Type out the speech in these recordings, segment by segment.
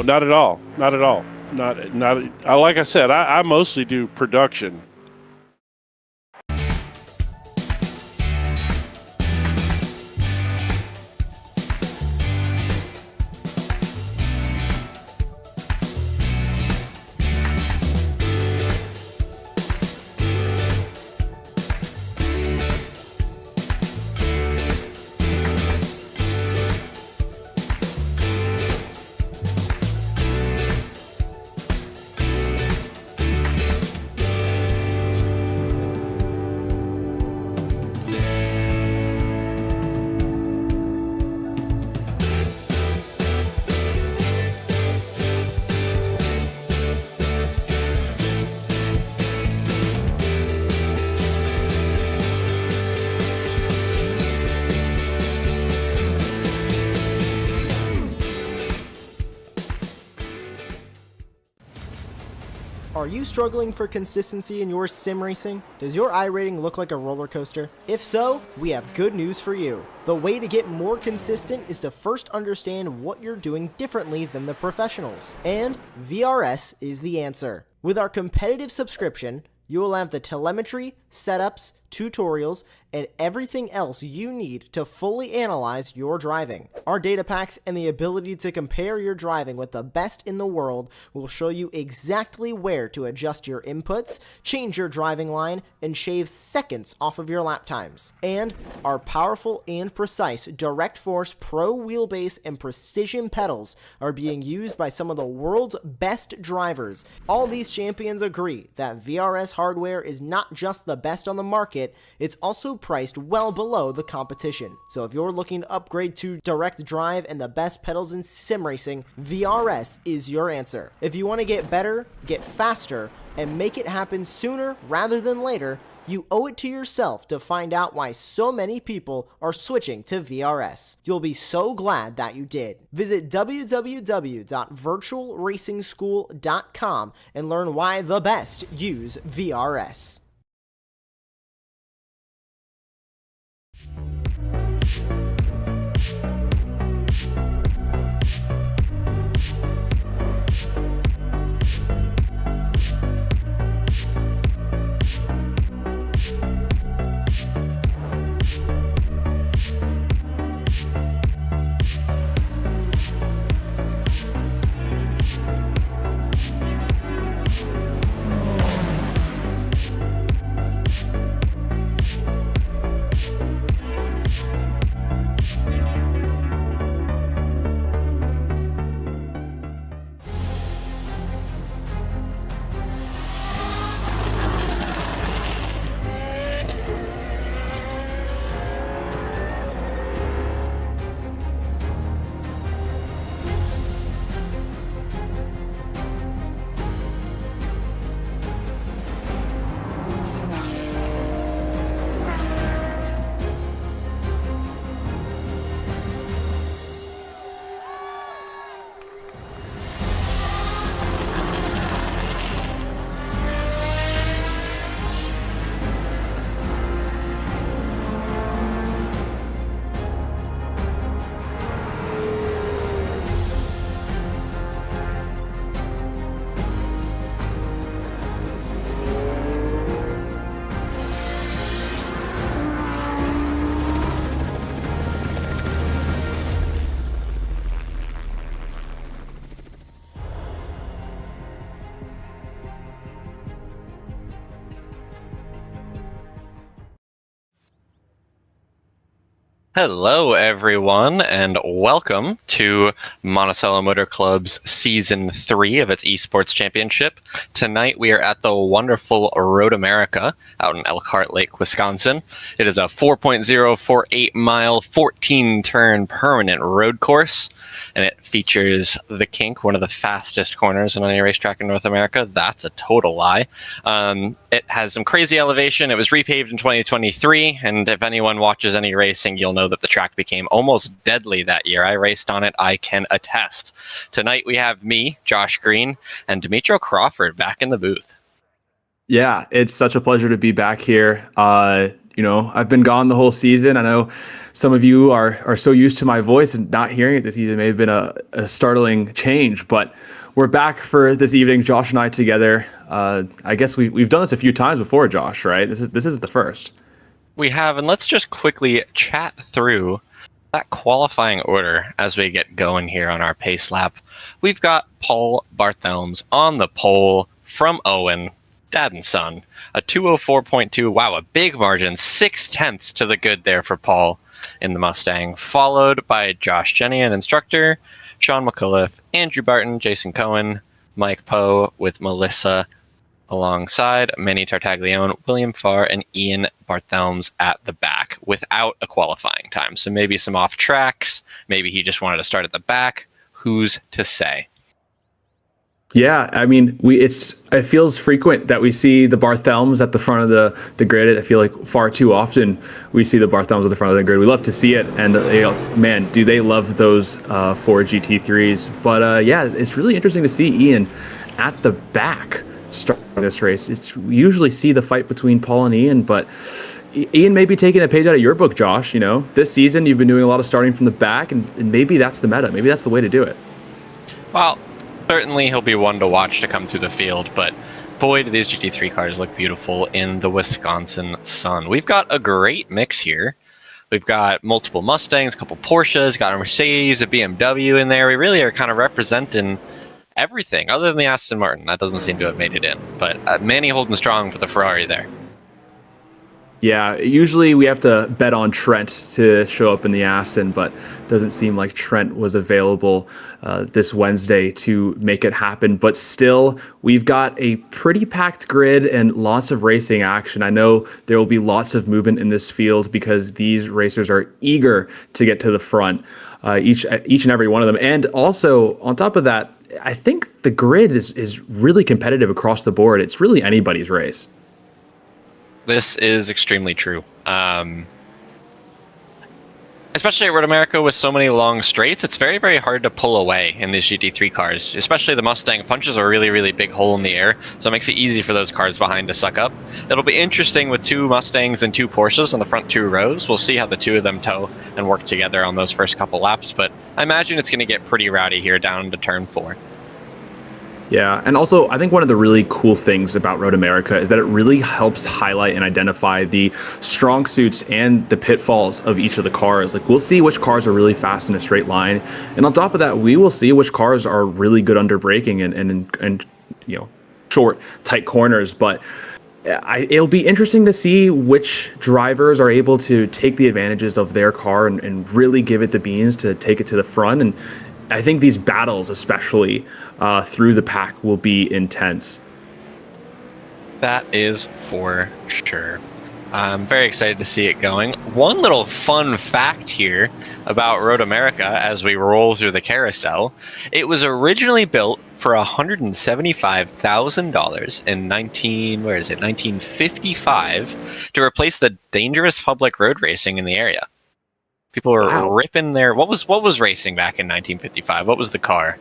No, not at all. Not at all. Not. Like I said, I mostly do production. Are you struggling for consistency in your sim racing? Does your iRating look like a roller coaster? If so, we have good news for you. The way to get more consistent is to first understand what you're doing differently than the professionals. And VRS is the answer. With our competitive subscription, you will have the telemetry, setups, tutorials, and everything else you need to fully analyze your driving. Our data packs and the ability to compare your driving with the best in the world will show you exactly where to adjust your inputs, change your driving line, and shave seconds off of your lap times. And our powerful and precise Direct Force Pro wheelbase and precision pedals are being used by some of the world's best drivers. All these champions agree that VRS hardware is not just the best on the market, it's also priced well below the competition. So if you're looking to upgrade to direct drive and the best pedals in sim racing, VRS is your answer. If you want to get better, get faster, and make it happen sooner rather than later, you owe it to yourself to find out why so many people are switching to VRS. You'll be so glad that you did. Visit www.virtualracingschool.com and learn why the best use VRS. Hello, everyone, and welcome to Monticello Motor Club's Season 3 of its Esports Championship. Tonight, we are at the wonderful Road America out in Elkhart Lake, Wisconsin. It is a 4.048-mile, 14-turn permanent road course, and it features the kink, one of the fastest corners on any racetrack in North America. That's a total lie. It has some crazy elevation. It was repaved in 2023, and if anyone watches any racing, you'll know that the track became almost deadly that year. I raced on it. I can attest. Tonight we have me, Josh Green, and Demetrio Crawford back in the booth. Yeah, it's such a pleasure to be back here. I've been gone the whole season. I know some of you are so used to my voice, and not hearing it this season may have been a startling change, but we're back for this evening, Josh and I together. I guess we've done this a few times before, Josh, right? This isn't the first. We have, and let's just quickly chat through that qualifying order as we get going here on our pace lap. We've got Paul Barthelmes on the pole from Owen, dad and son. A 204.2, wow, a big margin, 0.6 to the good there for Paul in the Mustang, followed by Josh Jenny, an instructor, Sean McCullough, Andrew Barton, Jason Cohen, Mike Poe with Melissa alongside, Manny Tartaglione, William Farr, and Ian Barthelmes at the back without a qualifying time. So maybe some off tracks, maybe he just wanted to start at the back. Who's to say? Yeah, I mean, it feels frequent that we see the Barthelmes at the front of the grid. I feel like far too often we see the Barthelmes at the front of the grid. We love to see it, and man, do they love those Ford GT3s. But yeah, it's really interesting to see Ian at the back start this race. We usually see the fight between Paul and Ian, but Ian may be taking a page out of your book, Josh. This season you've been doing a lot of starting from the back, and maybe that's the meta. Maybe that's the way to do it. Well, certainly he'll be one to watch to come through the field, but boy, do these GT3 cars look beautiful in the Wisconsin sun. We've got a great mix here. We've got multiple Mustangs, a couple Porsches, got a Mercedes, a BMW in there. We really are kind of representing everything other than the Aston Martin. That doesn't seem to have made it in, but Manny holding strong for the Ferrari there. Yeah, usually we have to bet on Trent to show up in the Aston, but doesn't seem like Trent was available this Wednesday to make it happen. But still, we've got a pretty packed grid and lots of racing action. I know there will be lots of movement in this field because these racers are eager to get to the front, each and every one of them. And also, on top of that, I think the grid is really competitive across the board. It's really anybody's race. This is extremely true. Especially at Road America with so many long straights, it's very, very hard to pull away in these GT3 cars. Especially the Mustang punches a really, really big hole in the air, so it makes it easy for those cars behind to suck up. It'll be interesting with two Mustangs and two Porsches on the front two rows. We'll see how the two of them tow and work together on those first couple laps, but I imagine it's going to get pretty rowdy here down to turn 4. Yeah, and also I think one of the really cool things about Road America is that it really helps highlight and identify the strong suits and the pitfalls of each of the cars. Like, we'll see which cars are really fast in a straight line, and on top of that, we will see which cars are really good under braking and short, tight corners. But it'll be interesting to see which drivers are able to take the advantages of their car and really give it the beans to take it to the front. And I think these battles, especially through the pack, will be intense. That is for sure. I'm very excited to see it going. One little fun fact here about Road America as we roll through the carousel. It was originally built for $175,000 in 1955 to replace the dangerous public road racing in the area. People were ripping their... What was racing back in 1955? What was the car?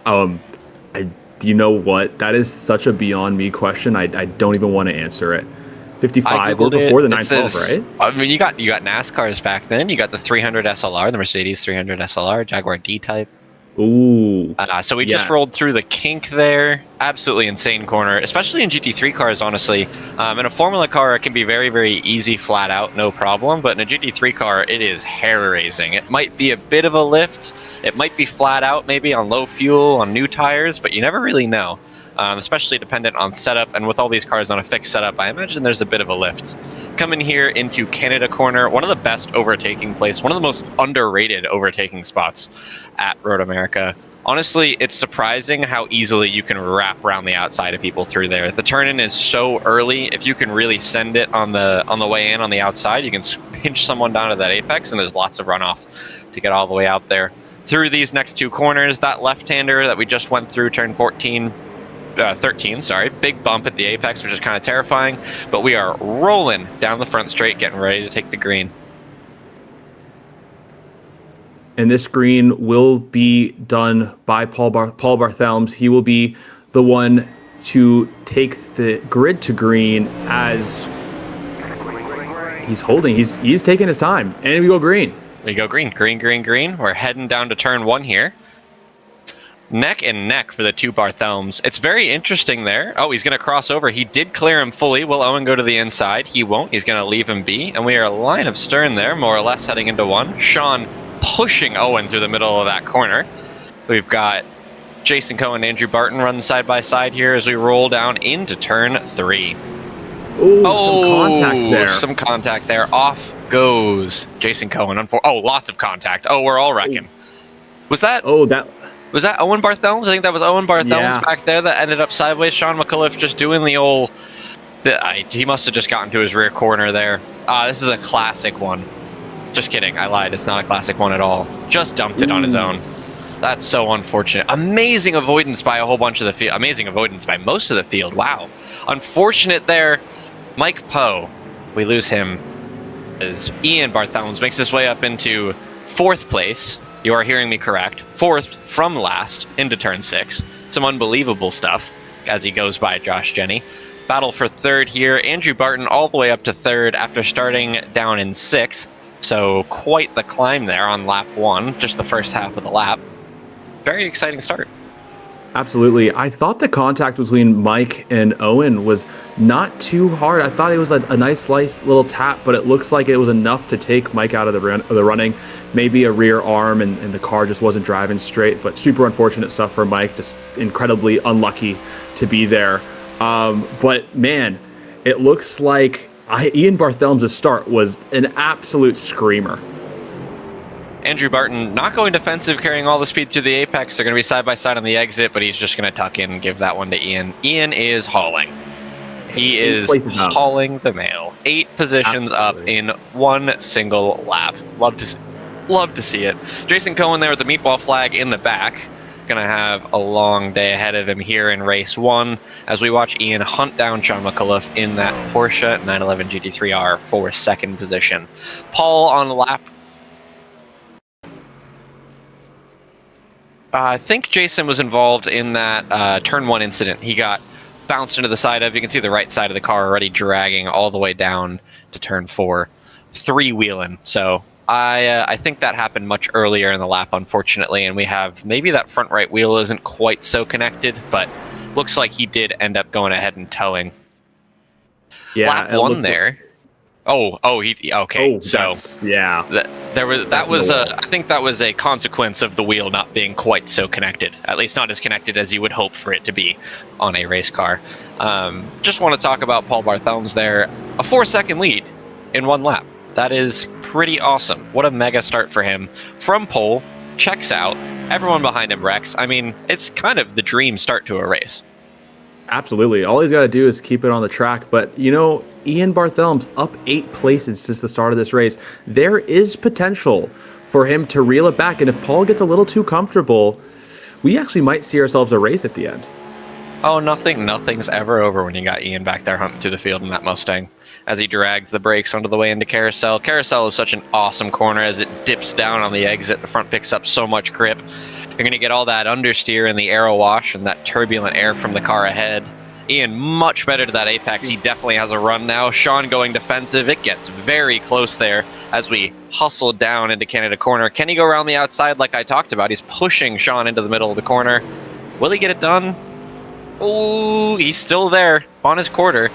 You know what? That is such a beyond me question. I don't even want to answer it. 55 or before the 912, right? I mean, you got NASCARs back then. You got the 300 SLR, the Mercedes 300 SLR, Jaguar D-Type. Ooh. So we just rolled through the kink there. Absolutely insane corner, especially in GT3 cars, honestly. In a Formula car, it can be very, very easy, flat out, no problem. But in a GT3 car, it is hair-raising. It might be a bit of a lift. It might be flat out, maybe on low fuel, on new tires, but you never really know. Especially dependent on setup, and with all these cars on a fixed setup, I imagine there's a bit of a lift. Coming here into Canada Corner, one of the best overtaking places, one of the most underrated overtaking spots at Road America. Honestly, it's surprising how easily you can wrap around the outside of people through there. The turn-in is so early. If you can really send it on the way in on the outside, you can pinch someone down to that apex, and there's lots of runoff to get all the way out there. Through these next two corners, that left-hander that we just went through, turn 13, big bump at the apex, which is kind of terrifying, but we are rolling down the front straight, getting ready to take the green. And this green will be done by Paul Barthelmes. He will be the one to take the grid to green as he's holding. He's taking his time, and we go green. We go green. We're heading down to turn 1 here. Neck and neck for the two Barthelmes. It's very interesting there. Oh, he's going to cross over. He did clear him fully. Will Owen go to the inside? He won't. He's going to leave him be. And we are line of stern there, more or less heading into 1. Sean pushing Owen through the middle of that corner. We've got Jason Cohen and Andrew Barton running side by side here as we roll down into turn 3. Ooh, some contact there. Some contact there. Off goes Jason Cohen. Lots of contact. Oh, we're all wrecking. Was that Owen Barthelmes? I think that was Owen Barthelmes back there that ended up sideways. Sean McAuliffe just doing the old... he must have just gotten to his rear corner there. This is a classic one. Just kidding. I lied. It's not a classic one at all. Just dumped it on his own. That's so unfortunate. Amazing avoidance by a whole bunch of the field. Amazing avoidance by most of the field. Wow. Unfortunate there. Mike Poe. We lose him. As Ian Barthelmes makes his way up into 4th place. You are hearing me correct. 4th from last into turn 6. Some unbelievable stuff as he goes by Josh Jenny. Battle for 3rd here. Andrew Barton all the way up to 3rd after starting down in 6th. So quite the climb there on lap 1, just the first half of the lap. Very exciting start. Absolutely. I thought the contact between Mike and Owen was not too hard. I thought it was a nice little tap, but it looks like it was enough to take Mike out of the running. Maybe a rear arm and the car just wasn't driving straight, but super unfortunate stuff for Mike. Just incredibly unlucky to be there. But man, it looks like Ian Barthelmes' start was an absolute screamer. Andrew Barton not going defensive, carrying all the speed through the apex. They're going to be side by side on the exit, but he's just going to tuck in and give that one to Ian. Ian is hauling. He is hauling the mail. 8 positions up in one single lap. Love to see it. Jason Cohen there with the meatball flag in the back. Going to have a long day ahead of him here in race 1 as we watch Ian hunt down Sean McAuliffe in that Porsche 911 GT3R for 2nd position. Paul on lap. I think Jason was involved in that turn 1 incident. He got bounced into the side of, you can see the right side of the car already dragging all the way down to turn 4, 3-wheeling. So I think that happened much earlier in the lap, unfortunately, and we have maybe that front right wheel isn't quite so connected, but looks like he did end up going ahead and towing. Yeah, lap 1 there. Okay. So yeah, I think that was a consequence of the wheel not being quite so connected. At least not as connected as you would hope for it to be on a race car. Just want to talk about Paul Barthelmes there. A 4-second lead in 1 lap. That is pretty awesome. What a mega start for him. From pole, checks out. Everyone behind him wrecks. I mean, it's kind of the dream start to a race. Absolutely. All he's got to do is keep it on the track. But, Ian Barthelmes up 8 places since the start of this race. There is potential for him to reel it back. And if Paul gets a little too comfortable, we actually might see ourselves a race at the end. Oh, nothing's ever over when you got Ian back there hunting through the field in that Mustang as he drags the brakes onto the way into Carousel. Carousel is such an awesome corner as it dips down on the exit. The front picks up so much grip. You're going to get all that understeer and the aero wash and that turbulent air from the car ahead. Ian much better to that apex. He definitely has a run now. Sean going defensive. It gets very close there as we hustle down into Canada corner. Can he go around the outside like I talked about? He's pushing Sean into the middle of the corner. Will he get it done? Oh, he's still there on his quarter.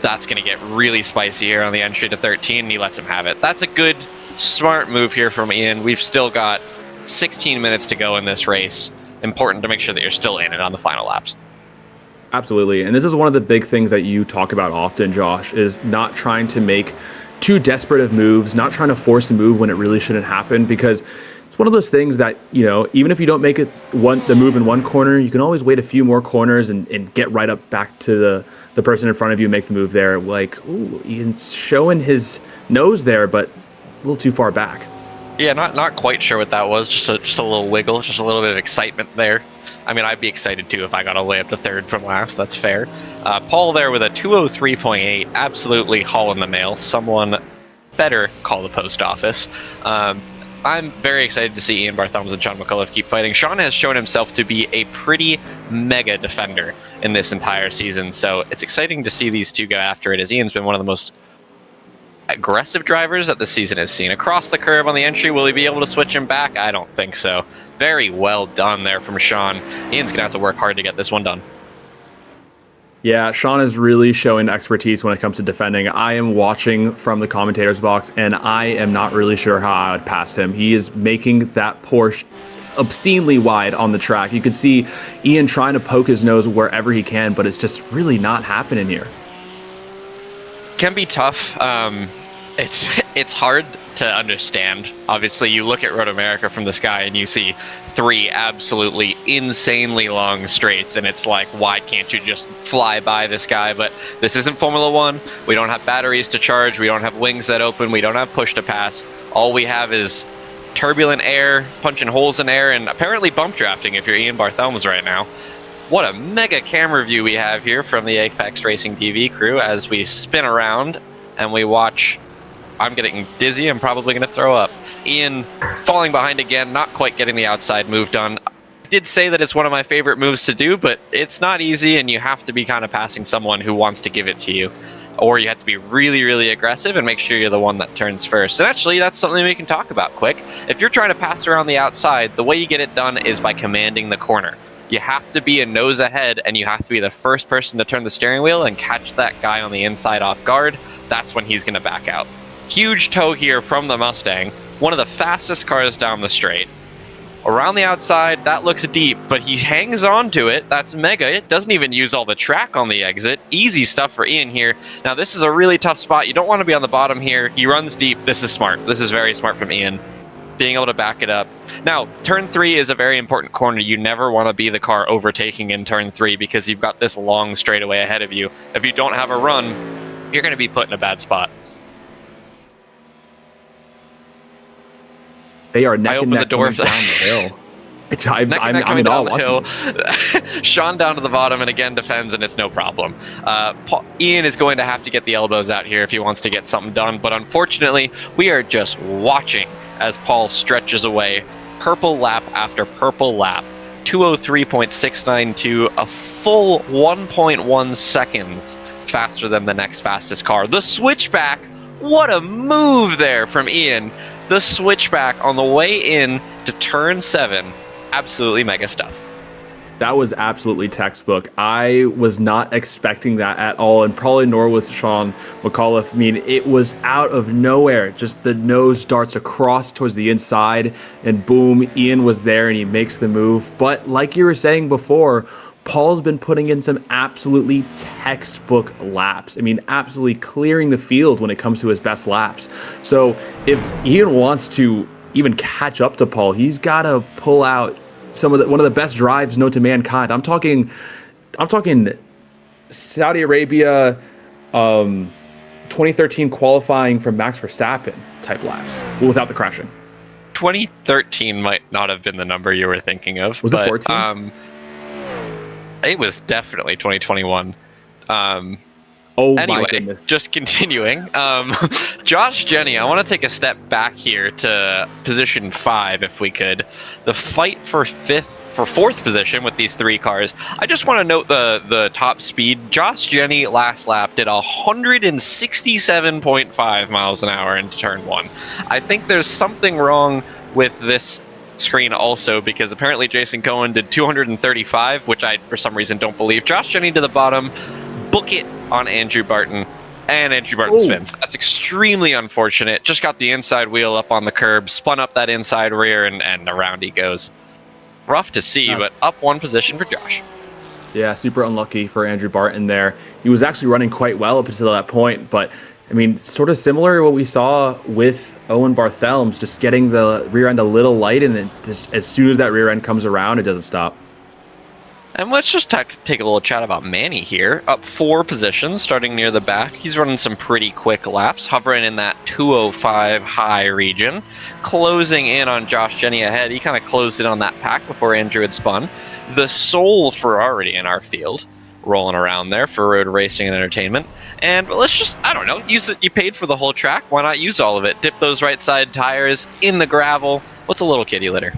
That's going to get really spicy here on the entry to 13, and he lets him have it. That's a good, smart move here from Ian. We've still got 16 minutes to go in this race. Important to make sure that you're still in it on the final laps. Absolutely. And this is one of the big things that you talk about often, Josh, is not trying to make too desperate of moves, not trying to force a move when it really shouldn't happen, because it's one of those things that, even if you don't make the move in one corner, you can always wait a few more corners and get right up back to the person in front of you and make the move there. Like, ooh, Ian's showing his nose there, but a little too far back. Yeah, not quite sure what that was. Just a little wiggle, just a little bit of excitement there. I mean, I'd be excited too if I got all the way up to 3rd from last. That's fair. Paul there with a 203.8, absolutely hauling the mail. Someone better call the post office. I'm very excited to see Ian Barthelmes and Sean McAuliffe keep fighting. Sean has shown himself to be a pretty mega defender in this entire season, so it's exciting to see these two go after it, as Ian's been one of the most aggressive drivers that the season has seen. Across the curve on the entry, will he be able to switch him back? I don't think so. Very well done there from Sean. Ian's going to have to work hard to get this one done. Yeah, Sean is really showing expertise when it comes to defending. I am watching from the commentator's box, and I am not really sure how I would pass him. He is making that Porsche obscenely wide on the track. You can see Ian trying to poke his nose wherever he can, but it's just really not happening here. Can be tough. It's hard to understand. Obviously, you look at Road America from the sky and you see 3 absolutely insanely long straights, and it's like, why can't you just fly by this guy? But this isn't Formula One. We don't have batteries to charge. We don't have wings that open. We don't have push to pass. All we have is turbulent air, punching holes in air, and apparently bump drafting if you're Ian Barthelmess right now. What a mega camera view we have here from the Apex Racing TV crew as we spin around and we watch. I'm getting dizzy. I'm probably going to throw up. Ian falling behind again, not quite getting the outside move done. I did say that it's one of my favorite moves to do, but it's not easy, and you have to be kind of passing someone who wants to give it to you. Or you have to be really, really aggressive and make sure you're the one that turns first. And actually, that's something we can talk about quick. If you're trying to pass around the outside, the way you get it done is by commanding the corner. You have to be a nose ahead, and you have to be the first person to turn the steering wheel and catch that guy on the inside off guard. That's when he's going to back out. Huge toe here from the Mustang, one of the fastest cars down the straight. Around the outside, that looks deep, but he hangs on to it. That's mega. It doesn't even use all the track on the exit. Easy stuff for Ian here. Now, this is a really tough spot. You don't want to be on the bottom here. He runs deep. This is smart. This is very smart from Ian, being able to back it up. Now, turn 3 is a very important corner. You never want to be the car overtaking in turn 3 because you've got this long straightaway ahead of you. If you don't have a run, you're going to be put in a bad spot. They are neck and neck down the hill. I'm in down awe the hill. watching. Sean down to the bottom and again defends, and it's no problem. Ian is going to have to get the elbows out here if he wants to get something done, but unfortunately, we are just watching as Paul stretches away purple lap after purple lap. 203.692, a full 1.1 seconds faster than the next fastest car. The switchback, what a move there from Ian. The switchback on the way in to turn 7, absolutely mega stuff. That was absolutely textbook. I was not expecting that at all, and probably nor was Sean McAuliffe. I mean, it was out of nowhere. Just the nose darts across towards the inside, and boom, Ian was there, and he makes the move. But like you were saying before, Paul's been putting in some absolutely textbook laps. I mean, absolutely clearing the field when it comes to his best laps. So if Ian wants to even catch up to Paul, he's got to pull out one of the best drives known to mankind. I'm talking Saudi Arabia, 2013 qualifying from Max Verstappen type laps without the crashing. 2013 might not have been the number you were thinking of. Was it 14? It was definitely 2021. My Anyway, goodness. just continuing. Josh Jenny, I want to take a step back here to position 5, if we could. The fight for fourth position with these 3 cars. I just want to note the top speed. Josh Jenny last lap did 167.5 miles an hour into turn 1. I think there's something wrong with this screen also, because apparently Jason Cohen did 235, which I for some reason don't believe. Josh Jenny to the bottom, book it on Andrew Barton, and Andrew Barton spins. That's extremely unfortunate. Just got the inside wheel up on the curb, spun up that inside rear, and around he goes. Rough to see, but up 1 position for Josh. Yeah, super unlucky for Andrew Barton there. He was actually running quite well up until that point, but I mean, sort of similar to what we saw with Owen Barthelmess, just getting the rear end a little light, and then as soon as that rear end comes around, it doesn't stop. And let's just take a little chat about Manny here. Up 4 positions, starting near the back. He's running some pretty quick laps, hovering in that 205 high region. Closing in on Josh Jenny ahead. He kind of closed in on that pack before Andrew had spun. The sole Ferrari in our field, rolling around there for road racing and entertainment. And let's just, I don't know, use it. You paid for the whole track. Why not use all of it? Dip those right side tires in the gravel. What's a little kitty litter?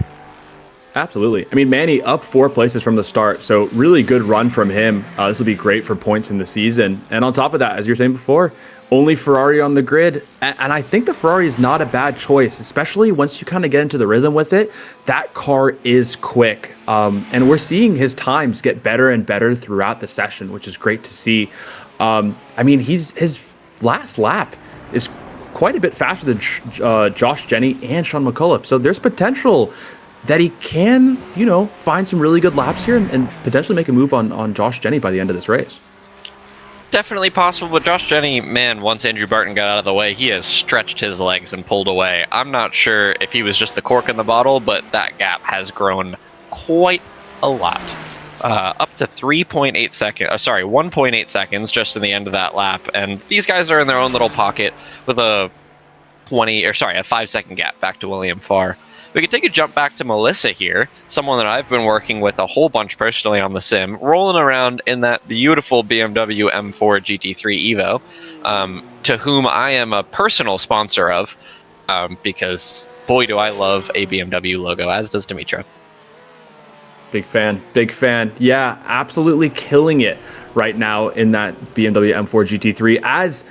Absolutely. I mean, Manny up 4 places from the start, so really good run from him. This will be great for points in the season. And on top of that, as you were saying before, only Ferrari on the grid. And I think the Ferrari is not a bad choice, especially once you kind of get into the rhythm with it. That car is quick. And we're seeing his times get better and better throughout the session, which is great to see. I mean, his last lap is quite a bit faster than Josh Jenney and Sean McCullough. So there's potential that he can, find some really good laps here and potentially make a move on Josh Jenney by the end of this race. Definitely possible, but Josh Jenney, man, once Andrew Barton got out of the way, he has stretched his legs and pulled away. I'm not sure if he was just the cork in the bottle, but that gap has grown quite a lot. Up to 1.8 seconds just in the end of that lap, and these guys are in their own little pocket with a 5-second gap back to William Farr. We could take a jump back to Melissa here, someone that I've been working with a whole bunch personally on the sim, rolling around in that beautiful BMW M4 GT3 Evo, to whom I am a personal sponsor of, because boy do I love a BMW logo, as does Dimitra. Big fan. Yeah, absolutely killing it right now in that BMW M4 GT3. As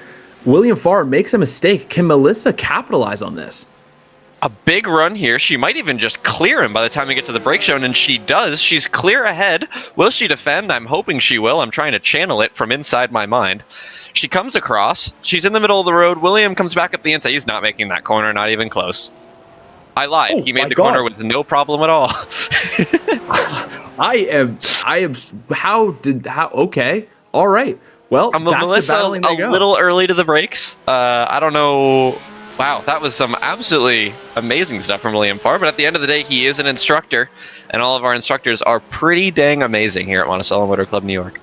William Farr makes a mistake, can Melissa capitalize on this? A big run here. She might even just clear him by the time we get to the brake zone, and she does. She's clear ahead. Will she defend? I'm hoping she will. I'm trying to channel it from inside my mind. She comes across. She's in the middle of the road. William comes back up the inside. He's not making that corner, not even close. I lied. Oh, he made the corner with no problem at all. Okay. All right. Well, Melissa a little early to the brakes. I don't know. Wow, that was some absolutely amazing stuff from William Farr, but at the end of the day, he is an instructor, and all of our instructors are pretty dang amazing here at Monticello Motor Club, New York.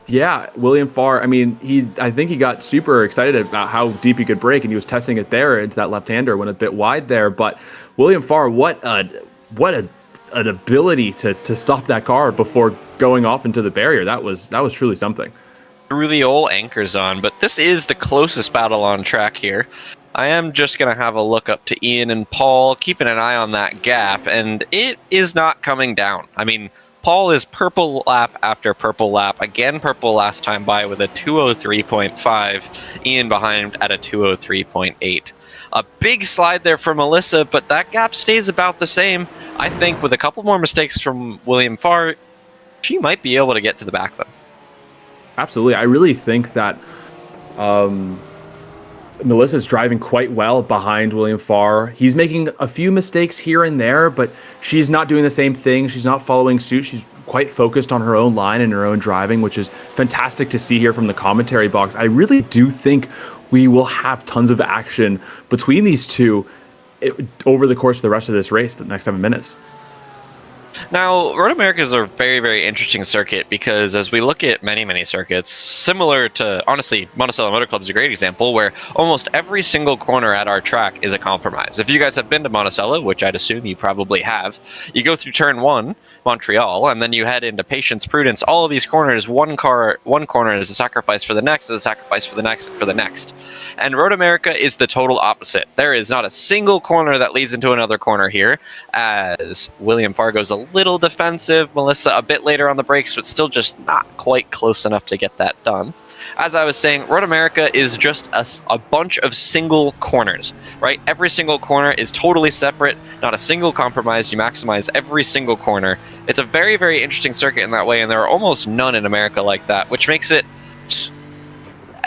Yeah, William Farr, I mean, I think he got super excited about how deep he could brake, and he was testing it there into that left-hander, went a bit wide there, but William Farr, what an ability to stop that car before going off into the barrier. That was truly something. Threw the old anchors on, but this is the closest battle on track here. I am just going to have a look up to Ian and Paul, keeping an eye on that gap, and it is not coming down. I mean, Paul is purple lap after purple lap, again purple last time by with a 203.5, Ian behind at a 203.8. A big slide there for Melissa, but that gap stays about the same. I think with a couple more mistakes from William Farr, she might be able to get to the back of him. Absolutely. I really think that Melissa's driving quite well behind William Farr. He's making a few mistakes here and there, but she's not doing the same thing. She's not following suit. She's quite focused on her own line and her own driving, which is fantastic to see here from the commentary box. I really do think we will have tons of action between these two over the course of the rest of this race, the next 7 minutes. Now, Road America is a very, very interesting circuit because as we look at many circuits, similar to, honestly, Monticello Motor Club is a great example where almost every single corner at our track is a compromise. If you guys have been to Monticello, which I'd assume you probably have, you go through turn 1, Montreal, and then you head into Patience, Prudence. All of these corners, one corner is a sacrifice for the next, is a sacrifice for the next, and for the next. And Road America is the total opposite. There is not a single corner that leads into another corner here, as William Farr goes a little defensive, Melissa a bit later on the brakes, but still just not quite close enough to get that done. As I was saying, Road America is just a bunch of single corners, right? Every single corner is totally separate, not a single compromise. You maximize every single corner. It's a very, very interesting circuit in that way, and there are almost none in America like that, which makes it,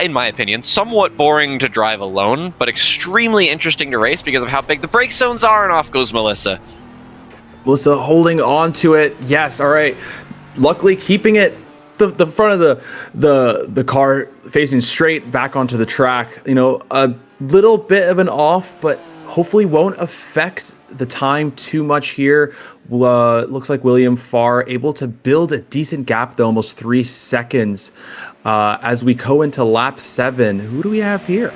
in my opinion, somewhat boring to drive alone, but extremely interesting to race because of how big the brake zones are, and off goes Melissa. Melissa holding on to it. Yes, all right. Luckily, keeping it the front of the car facing straight back onto the track. You know, a little bit of an off, but hopefully won't affect the time too much here. Looks like William Farr able to build a decent gap, though, almost 3 seconds. As we go into lap 7, who do we have here?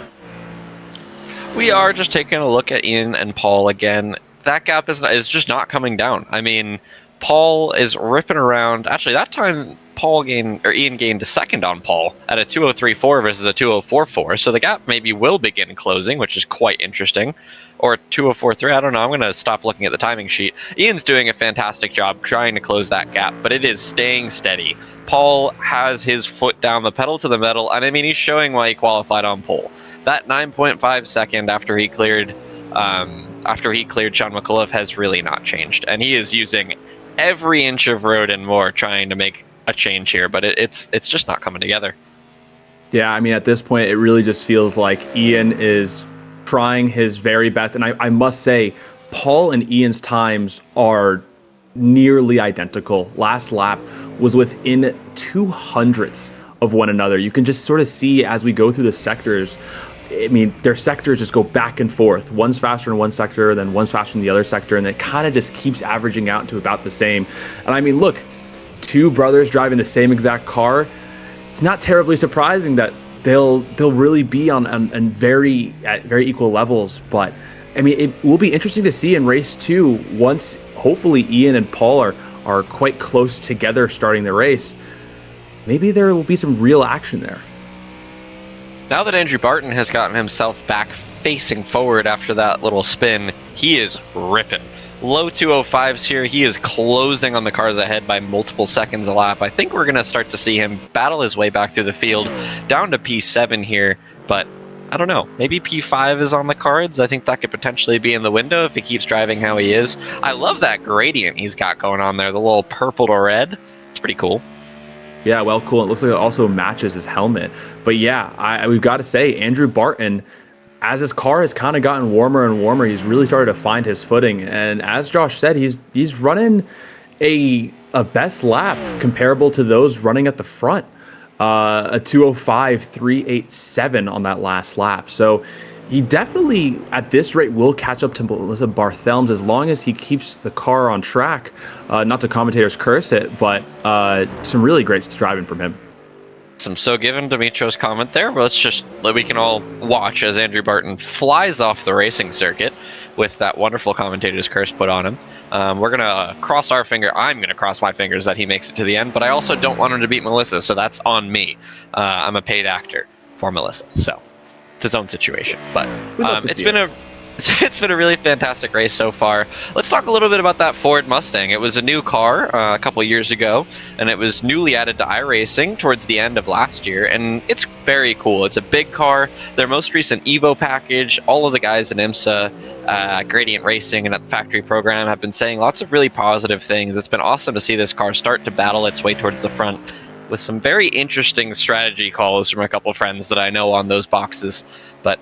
We are just taking a look at Ian and Paul again. That gap is just not coming down. I mean, Paul is ripping around. Actually, that time Ian gained a second on Paul at a 2:03.4 versus a 2:04.4. So the gap maybe will begin closing, which is quite interesting. Or 2:04.3. I don't know. I'm going to stop looking at the timing sheet. Ian's doing a fantastic job trying to close that gap, but it is staying steady. Paul has his foot down the pedal to the metal, and I mean, he's showing why he qualified on pole. That 9.5 second after he cleared Sean McAuliffe has really not changed, and he is using every inch of road and more trying to make a change here, but it's just not coming together. Yeah, I mean, at this point, it really just feels like Ian is trying his very best. And I must say, Paul and Ian's times are nearly identical. Last lap was within 200ths of one another. You can just sort of see as we go through the sectors, I mean, their sectors just go back and forth. One's faster in one sector, then one's faster in the other sector, and it kind of just keeps averaging out to about the same. And I mean, look, two brothers driving the same exact car. It's not terribly surprising that they'll really be on very equal levels. But I mean, it will be interesting to see in race 2 once hopefully Ian and Paul are quite close together starting the race. Maybe there will be some real action there. Now that Andrew Barton has gotten himself back facing forward after that little spin, he is ripping. Low 205s here. He is closing on the cars ahead by multiple seconds a lap. I think we're going to start to see him battle his way back through the field down to P7 here, but I don't know. Maybe P5 is on the cards. I think that could potentially be in the window if he keeps driving how he is. I love that gradient he's got going on there, the little purple to red. It's pretty cool. Yeah, well, cool. It looks like it also matches his helmet. But yeah, we've got to say, Andrew Barton, as his car has kind of gotten warmer and warmer, he's really started to find his footing. And as Josh said, he's running a best lap comparable to those running at the front. A 2:05.387 on that last lap. So he definitely, at this rate, will catch up to Melissa Barthelmes as long as he keeps the car on track. Not to commentators curse it, but some really great driving from him. So given Dimitro's comment there, we can all watch as Andrew Barton flies off the racing circuit with that wonderful commentator's curse put on him. We're going to cross our finger. I'm going to cross my fingers that he makes it to the end, but I also don't want him to beat Melissa, so that's on me. I'm a paid actor for Melissa, so it's his own situation. But it's been a really fantastic race so far. Let's talk a little bit about that Ford Mustang. It was a new car a couple years ago, and it was newly added to iRacing towards the end of last year, and it's very cool. It's a big car. Their most recent Evo package, all of the guys in IMSA, Gradient Racing, and at the factory program have been saying lots of really positive things. It's been awesome to see this car start to battle its way towards the front with some very interesting strategy calls from a couple friends that I know on those boxes. But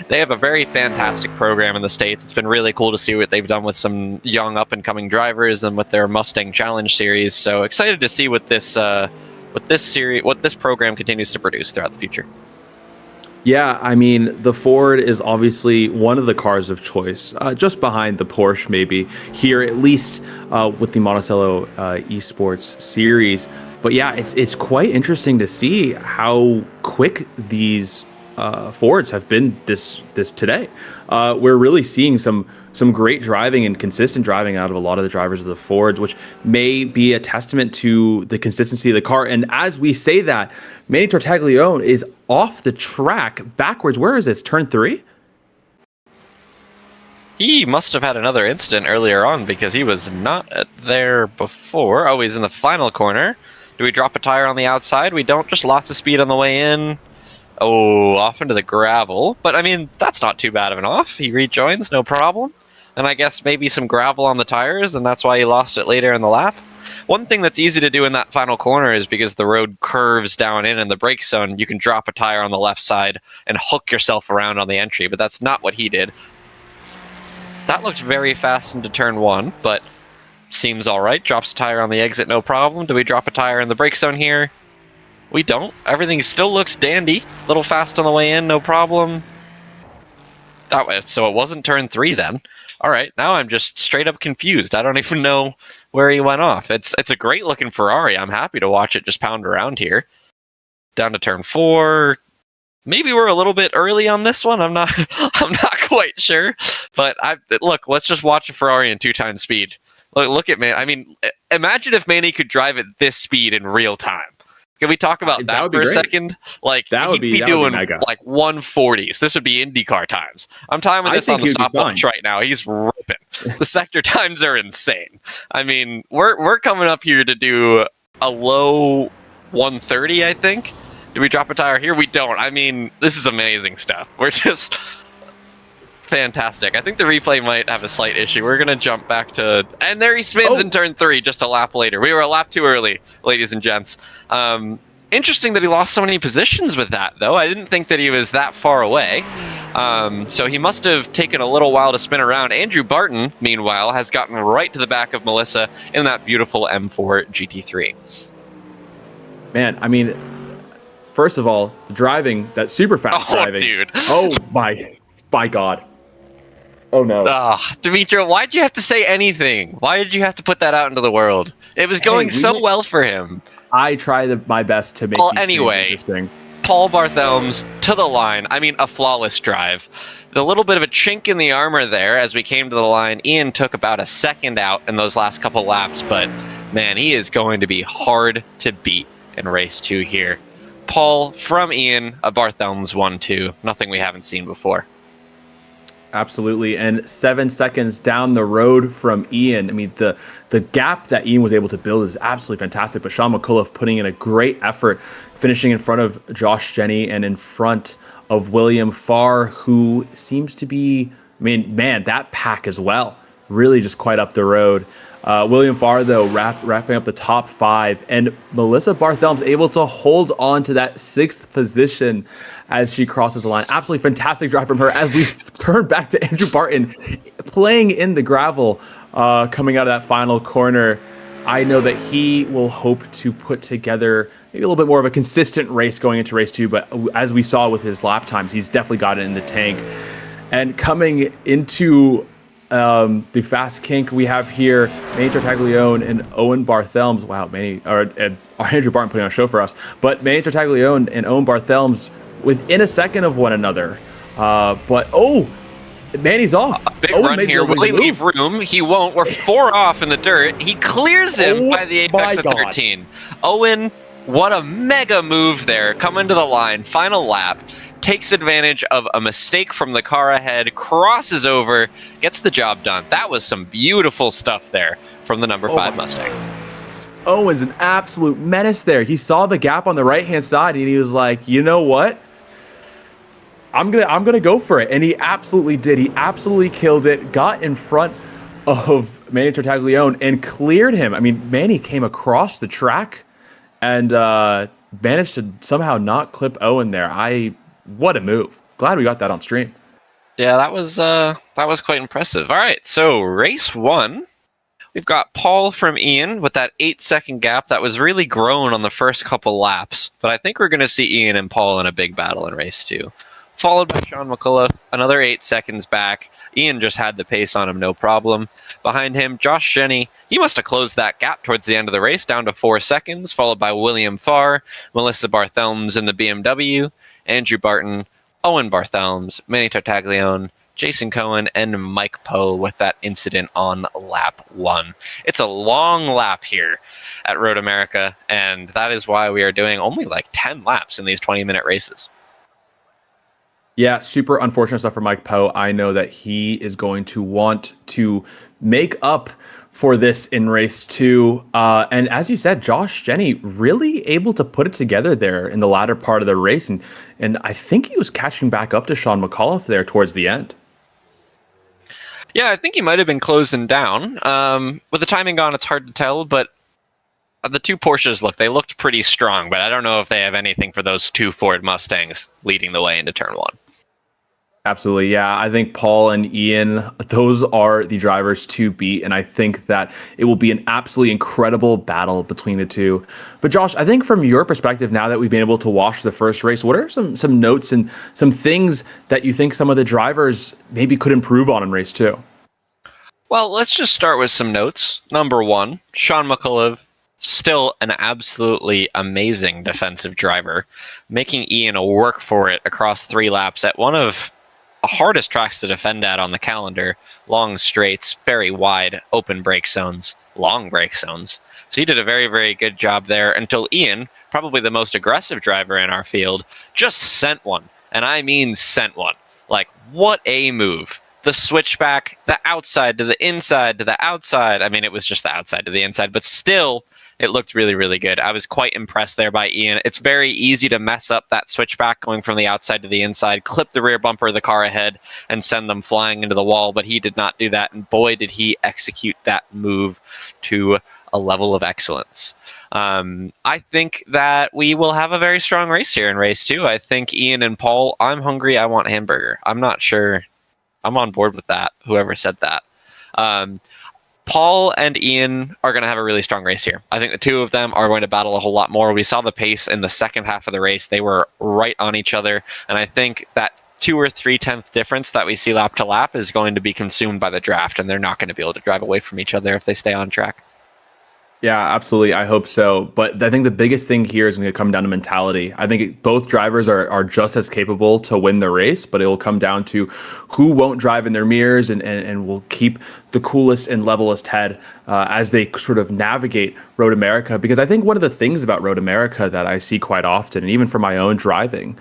they have a very fantastic program in the States. It's been really cool to see what they've done with some young up-and-coming drivers and with their Mustang Challenge series. So excited to see what this program continues to produce throughout the future. Yeah, I mean, the Ford is obviously one of the cars of choice, just behind the Porsche maybe, here at least with the Monticello Esports series. But yeah, it's quite interesting to see how quick these Fords have been this today. We're really seeing some great driving and consistent driving out of a lot of the drivers of the Fords, which may be a testament to the consistency of the car. And as we say that, Manny Tartaglione is off the track backwards. Where is this? Turn 3? He must have had another incident earlier on because he was not there before. Oh, he's in the final corner. Do we drop a tire on the outside? We don't. Just lots of speed on the way in. Oh, off into the gravel. But, I mean, that's not too bad of an off. He rejoins, no problem. And I guess maybe some gravel on the tires, and that's why he lost it later in the lap. One thing that's easy to do in that final corner is because the road curves down in the brake zone, you can drop a tire on the left side and hook yourself around on the entry, but that's not what he did. That looked very fast into turn 1, but seems all right. Drops a tire on the exit, no problem. Do we drop a tire in the brake zone here? We don't. Everything still looks dandy. A little fast on the way in, no problem. That way, so it wasn't turn 3 then. All right, now I'm just straight up confused. I don't even know where he went off. It's a great looking Ferrari. I'm happy to watch it just pound around here. Down to turn 4. Maybe we're a little bit early on this one. I'm not quite sure. But look, let's just watch a Ferrari in 2 times speed. Look at Manny. I mean, imagine if Manny could drive at this speed in real time. Can we talk about that for a second? Like, he'd be doing like 140s. This would be IndyCar times. I'm timing this on the stopwatch right now. He's ripping. The sector times are insane. I mean, we're coming up here to do a low 130, I think. Do we drop a tire here? We don't. I mean, this is amazing stuff. We're just fantastic. I think the replay might have a slight issue. We're going to jump back to... And there he spins in turn 3, just a lap later. We were a lap too early, ladies and gents. Interesting that he lost so many positions with that, though. I didn't think that he was that far away. So he must have taken a little while to spin around. Andrew Barton, meanwhile, has gotten right to the back of Melissa in that beautiful M4 GT3. Man, I mean, first of all, the driving, that super fast driving. Dude. Oh, my God. Oh, no. Dimitro, why'd you have to say anything? Why did you have to put that out into the world? It was going so well for him. I try my best to make these interesting. Paul Barthelmes to the line. I mean, a flawless drive. A little bit of a chink in the armor there as we came to the line. Ian took about a second out in those last couple laps, but man, he is going to be hard to beat in race 2 here. Paul from Ian, a Barthelmes 1-2. Nothing we haven't seen before. Absolutely. And 7 seconds down the road from Ian, I mean, the gap that Ian was able to build is absolutely fantastic. But Sean McCullough putting in a great effort, finishing in front of Josh Jenney and in front of William Farr, who seems to be, I mean, man, that pack as well, really just quite up the road. William Farr, though, wrapping up the top 5, and Melissa Barthelmes able to hold on to that 6th position as she crosses the line. Absolutely fantastic drive from her as we turn back to Andrew Barton playing in the gravel coming out of that final corner. I know that he will hope to put together maybe a little bit more of a consistent race going into race 2, but as we saw with his lap times, he's definitely got it in the tank. And coming into the fast kink we have here, Manny Tartaglione and Owen Barthelmes. Wow, Andrew Barton putting on a show for us. But Manny Tartaglione and Owen Barthelmes within a second of one another. Manny's off. A big run here. Will he leave room? He won't. We're 4 off in the dirt. He clears him by the apex of 13. Owen, what a mega move there. Coming to the line, final lap. Takes advantage of a mistake from the car ahead, crosses over, gets the job done. That was some beautiful stuff there from the number 5 Mustang. Owen's an absolute menace there. He saw the gap on the right-hand side, and he was like, you know what? I'm gonna go for it. And he absolutely did. He absolutely killed it, got in front of Manny Tartaglione and cleared him. I mean, Manny came across the track and managed to somehow not clip Owen there. What a move. Glad we got that on stream. Yeah, that was quite impressive. All right, so race 1. We've got Paul from Ian with that 8-second gap that was really grown on the first couple laps. But I think we're going to see Ian and Paul in a big battle in race 2. Followed by Sean McCullough, another 8 seconds back. Ian just had the pace on him, no problem. Behind him, Josh Jenney. He must have closed that gap towards the end of the race, down to 4 seconds, followed by William Farr, Melissa Barthelmes in the BMW, Andrew Barton, Owen Barthelmes, Manny Tartaglione, Jason Cohen, and Mike Poe with that incident on lap 1. It's a long lap here at Road America, and that is why we are doing only like 10 laps in these 20-minute races. Yeah, super unfortunate stuff for Mike Poe. I know that he is going to want to make up for this in race 2. And as you said, Josh Jenney really able to put it together there in the latter part of the race. And I think he was catching back up to Sean McCullough there towards the end. Yeah, I think he might have been closing down. With the timing on, it's hard to tell, but the 2 Porsches they looked pretty strong, but I don't know if they have anything for those 2 Ford Mustangs leading the way into turn 1. Absolutely, yeah. I think Paul and Ian, those are the drivers to beat, and I think that it will be an absolutely incredible battle between the 2. But Josh, I think from your perspective, now that we've been able to watch the first race, what are some notes and some things that you think some of the drivers maybe could improve on in race 2? Well, let's just start with some notes. Number 1, Sean McCullough, still an absolutely amazing defensive driver, making Ian work for it across 3 laps at one of hardest tracks to defend at on the calendar. Long straights, very wide, open brake zones, long brake zones. So he did a very, very good job there until Ian, probably the most aggressive driver in our field, just sent one. And I mean sent one. Like, what a move. The switchback, the outside to the inside to the outside. I mean, it was just the outside to the inside, but still, it looked really, really good. I was quite impressed there by Ian. It's very easy to mess up that switchback going from the outside to the inside, clip the rear bumper of the car ahead, and send them flying into the wall, but he did not do that, and boy, did he execute that move to a level of excellence. I think that we will have a very strong race here in race 2. I think Ian and Paul, I'm hungry, I want hamburger. I'm not sure. I'm on board with that, whoever said that. Paul and Ian are going to have a really strong race here. I think the two of them are going to battle a whole lot more. We saw the pace in the second half of the race. They were right on each other, and I think that 2 or 3/10 difference that we see lap to lap is going to be consumed by the draft, and they're not going to be able to drive away from each other if they stay on track. Yeah, absolutely. I hope so. But I think the biggest thing here is going to come down to mentality. I think both drivers are just as capable to win the race, but it will come down to who won't drive in their mirrors and will keep the coolest and levelest head as they sort of navigate Road America. Because I think one of the things about Road America that I see quite often, and even for my own driving,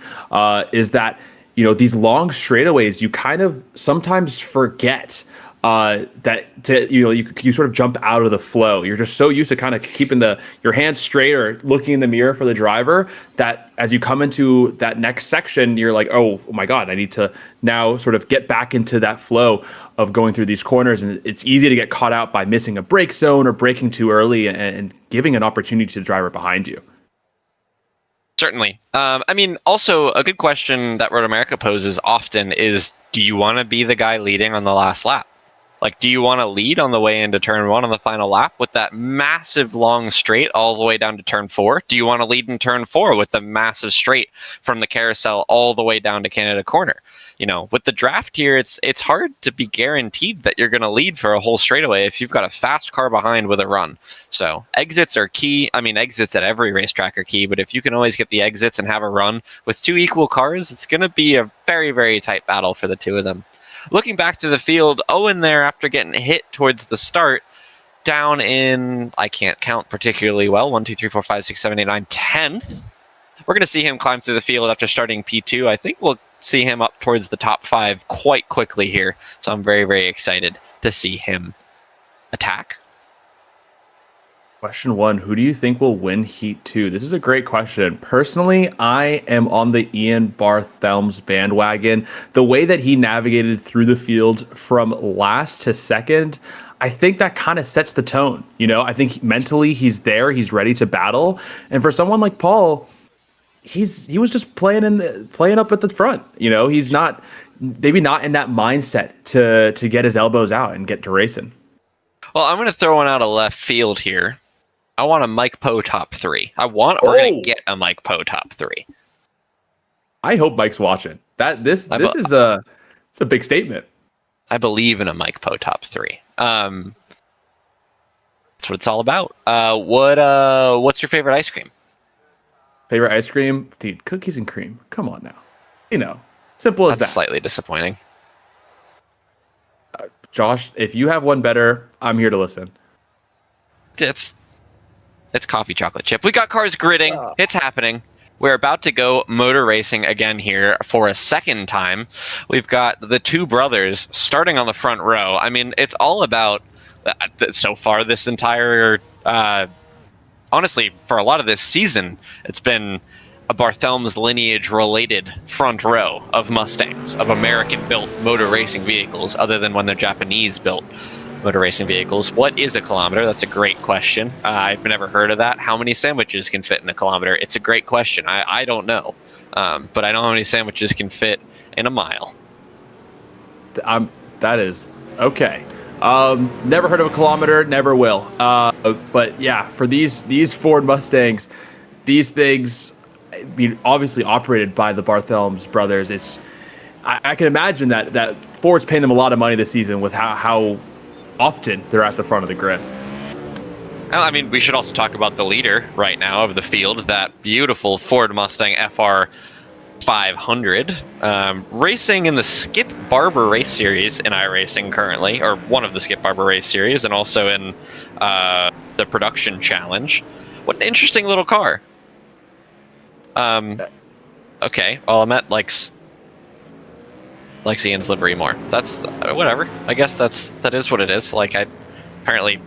is that, you know, these long straightaways, you kind of sometimes forget you sort of jump out of the flow. You're just so used to kind of keeping your hands straight or looking in the mirror for the driver that as you come into that next section, you're like, oh my God, I need to now sort of get back into that flow of going through these corners. And it's easy to get caught out by missing a brake zone or braking too early and giving an opportunity to the driver behind you. Certainly. I mean, also a good question that Road America poses often is, do you want to be the guy leading on the last lap? Like, do you want to lead on the way into turn 1 on the final lap with that massive long straight all the way down to turn 4? Do you want to lead in turn 4 with the massive straight from the carousel all the way down to Canada Corner? You know, with the draft here, it's hard to be guaranteed that you're going to lead for a whole straightaway if you've got a fast car behind with a run. So exits are key. I mean, exits at every racetrack are key, but if you can always get the exits and have a run with 2 equal cars, it's going to be a very, very tight battle for the 2 of them. Looking back to the field, Owen there, after getting hit towards the start, down in, I can't count particularly well, 1, 2, 3, 4, 5, 6, 7, 8, 9, 10th. We're going to see him climb through the field after starting P2. I think we'll see him up towards the top 5 quite quickly here. So I'm very, very excited to see him attack. Question 1, who do you think will win Heat 2? This is a great question. Personally, I am on the Ian Barthelmess bandwagon. The way that he navigated through the field from last to second, I think that kind of sets the tone. You know, I think mentally he's there, he's ready to battle. And for someone like Paul, he was just playing up at the front. You know, he's maybe not in that mindset to get his elbows out and get to racing. Well, I'm going to throw one out of left field here. I want a Mike Poe top 3. We're going to get a Mike Poe top 3. I hope Mike's watching. This is a big statement. I believe in a Mike Poe top 3. That's what it's all about. What's your favorite ice cream? Favorite ice cream? Dude, cookies and cream. Come on now. You know, simple as that. That's slightly disappointing. Josh, if you have one better, I'm here to listen. It's coffee chocolate chip. We got cars gridding. It's happening. We're about to go motor racing again here for a second time. We've got the 2 brothers starting on the front row. I mean, it's all about, so far this entire, honestly, for a lot of this season, it's been a Barthelmess lineage-related front row of Mustangs, of American-built motor racing vehicles, other than when they're Japanese-built motor racing vehicles. What is a kilometer? That's a great question. I've never heard of that. How many sandwiches can fit in a kilometer? It's a great question. I don't know. But I know how many sandwiches can fit in a mile. That is okay. Never heard of a kilometer, never will. But yeah, for these Ford Mustangs, these things, obviously operated by the Barthelmess brothers, I can imagine that Ford's paying them a lot of money this season with how often they're at the front of the grid. I mean, we should also talk about the leader right now of the field, that beautiful Ford Mustang FR 500. Racing in the Skip Barber Race Series in iRacing currently, or one of the Skip Barber Race Series, and also in the Production Challenge. What an interesting little car. Okay, well, Matt likes Ian's livery more. That's whatever. I guess that is what it is. Apparently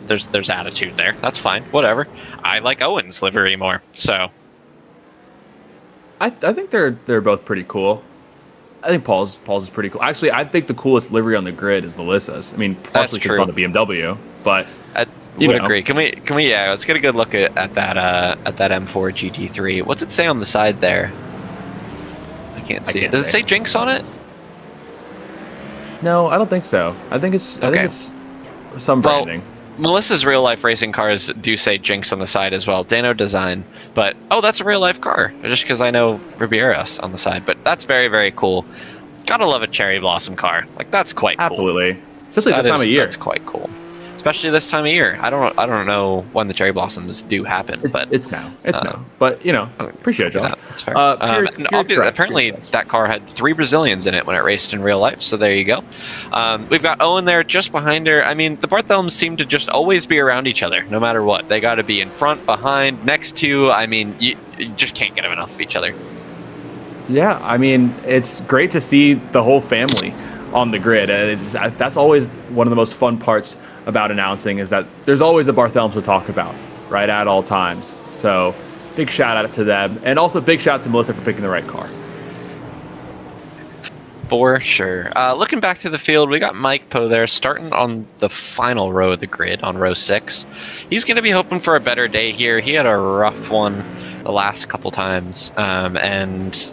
there's attitude there. That's fine. Whatever. I like Owen's livery more. So I think they're both pretty cool. I think Paul's is pretty cool. Actually, I think the coolest livery on the grid is Melissa's. I mean, partially because it's on the BMW, but I would agree. Can we? Yeah, let's get a good look at that M4 GT3. What's it say on the side there? I can't see it. Does it say Jinx on it? No, I don't think so. I think it's some branding. Well, Melissa's real life racing cars do say Jinx on the side as well. Dano design, but that's a real life car. Just because I know Ribeiras on the side, but that's very, very cool. Gotta love a cherry blossom car. That's quite cool. Absolutely, especially this time of year. That's quite cool. Especially this time of year. I don't know when the cherry blossoms do happen, but it's now. It's now. But appreciate it, Josh. Yeah, that's fair. Apparently, that car had 3 Brazilians in it when it raced in real life. So there you go. We've got Owen there just behind her. I mean, the Barthelms seem to just always be around each other, no matter what. They got to be in front, behind, next to. I mean, you just can't get enough of each other. Yeah, I mean, it's great to see the whole family on the grid. That's always one of the most fun parts about announcing, is that there's always a Barthelms to talk about, right, at all times. So big shout out to them, and also big shout out to Melissa for picking the right car. For sure. Looking back to the field, we got Mike Poe there starting on the final row of the grid on row 6. He's going to be hoping for a better day here. He had a rough one the last couple times, and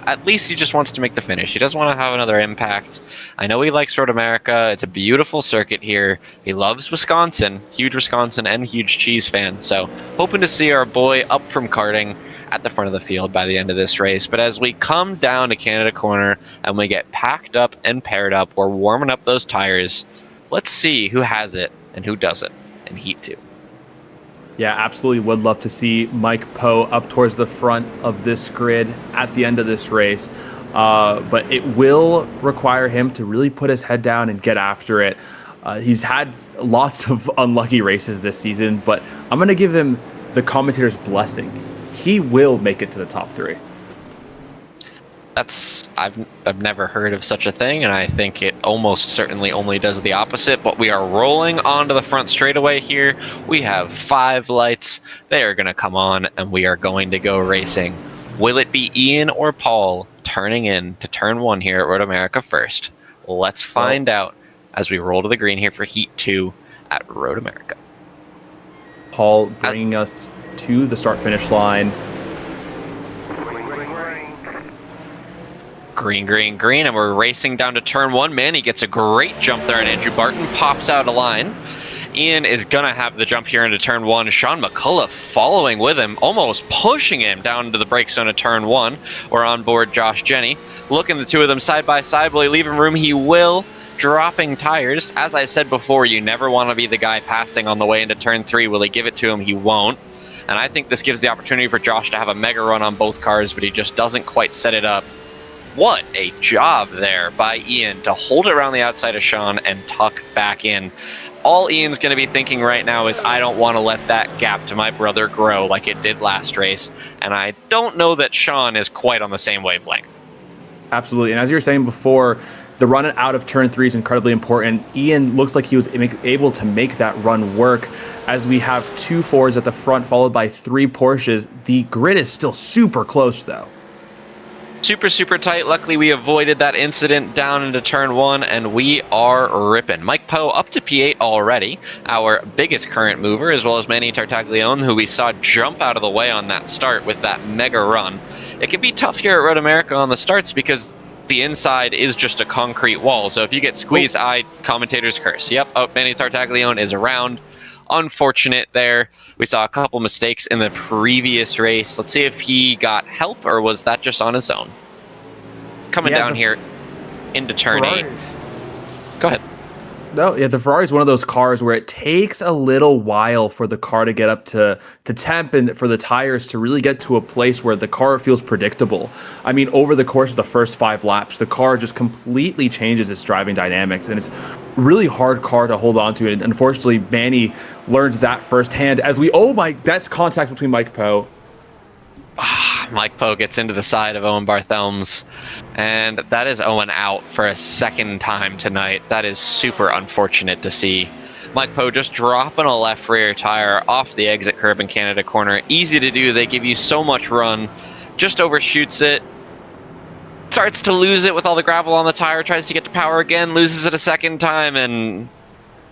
at least he just wants to make the finish. He doesn't want to have another impact. I know he likes Road America. It's a beautiful circuit here. He loves Wisconsin, huge Wisconsin and huge cheese fan. So hoping to see our boy up from karting at the front of the field by the end of this race. But as we come down to Canada Corner and we get packed up and paired up, we're warming up those tires. Let's see who has it and who doesn't in Heat 2. Yeah, absolutely would love to see Mike Poe up towards the front of this grid at the end of this race. But it will require him to really put his head down and get after it. He's had lots of unlucky races this season, but I'm going to give him the commentator's blessing. He will make it to the top 3. I've never heard of such a thing, and I think it almost certainly only does the opposite. But we are rolling onto the front straightaway here. We have 5 lights. They are going to come on, and we are going to go racing. Will it be Ian or Paul turning in to turn 1 here at Road America first? Let's find out as we roll to the green here for Heat 2 at Road America. Paul bringing us to the start-finish line. Green, green, green, and we're racing down to turn 1. Manny gets a great jump there, and Andrew Barton pops out of line. Ian is going to have the jump here into turn 1. Sean McCullough following with him, almost pushing him down to the brake zone of turn 1. We're on board Josh Jenny. Looking the two of them side by side. Will he leave him room? He will. Dropping tires. As I said before, you never want to be the guy passing on the way into turn 3. Will he give it to him? He won't. And I think this gives the opportunity for Josh to have a mega run on both cars, but he just doesn't quite set it up. What a job there by Ian to hold it around the outside of Sean and tuck back in. All Ian's going to be thinking right now is, I don't want to let that gap to my brother grow like it did last race. And I don't know that Sean is quite on the same wavelength. Absolutely. And as you were saying before, the run out of turn 3 is incredibly important. Ian looks like he was able to make that run work. As we have 2 Fords at the front, followed by 3 Porsches. The grid is still super close, though. Super, super tight. Luckily, we avoided that incident down into turn 1, and we are ripping. Mike Poe up to P8 already, our biggest current mover, as well as Manny Tartaglione, who we saw jump out of the way on that start with that mega run. It can be tough here at Road America on the starts because the inside is just a concrete wall. So if you get squeezed, commentators curse. Yep, Manny Tartaglione is around. Unfortunate there. We saw a couple mistakes in the previous race. Let's see if he got help, or was that just on his own? Coming down here into turn 8. Go ahead. No, yeah, the Ferrari is one of those cars where it takes a little while for the car to get up to temp and for the tires to really get to a place where the car feels predictable. I mean, over the course of the first 5 laps, the car just completely changes its driving dynamics, and it's really hard car to hold on to. And unfortunately, Manny learned that firsthand that's contact between Mike Poe. Mike Poe gets into the side of Owen Barthelm's, and that is Owen out for a second time tonight. That is super unfortunate to see. Mike Poe just dropping a left rear tire off the exit curb in Canada corner. Easy to do. They give you so much run. Just overshoots it. Starts to lose it with all the gravel on the tire. Tries to get to power again. Loses it a second time and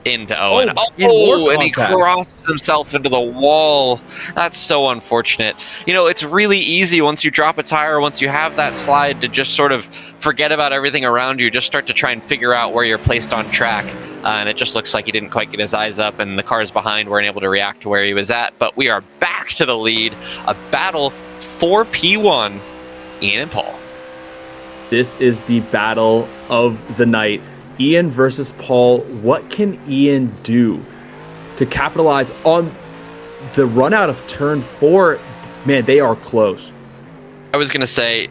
into Owen. And he crosses himself into the wall. That's so unfortunate. You know, it's really easy once you drop a tire, once you have that slide, to just sort of forget about everything around you, just start to try and figure out where you're placed on track. And it just looks like he didn't quite get his eyes up, and the cars behind weren't able to react to where he was at. But we are back to the lead. A battle for P1, Ian and Paul. This is the battle of the night. Ian versus Paul. What can Ian do to capitalize on the run out of turn 4? Man, they are close. I was going to say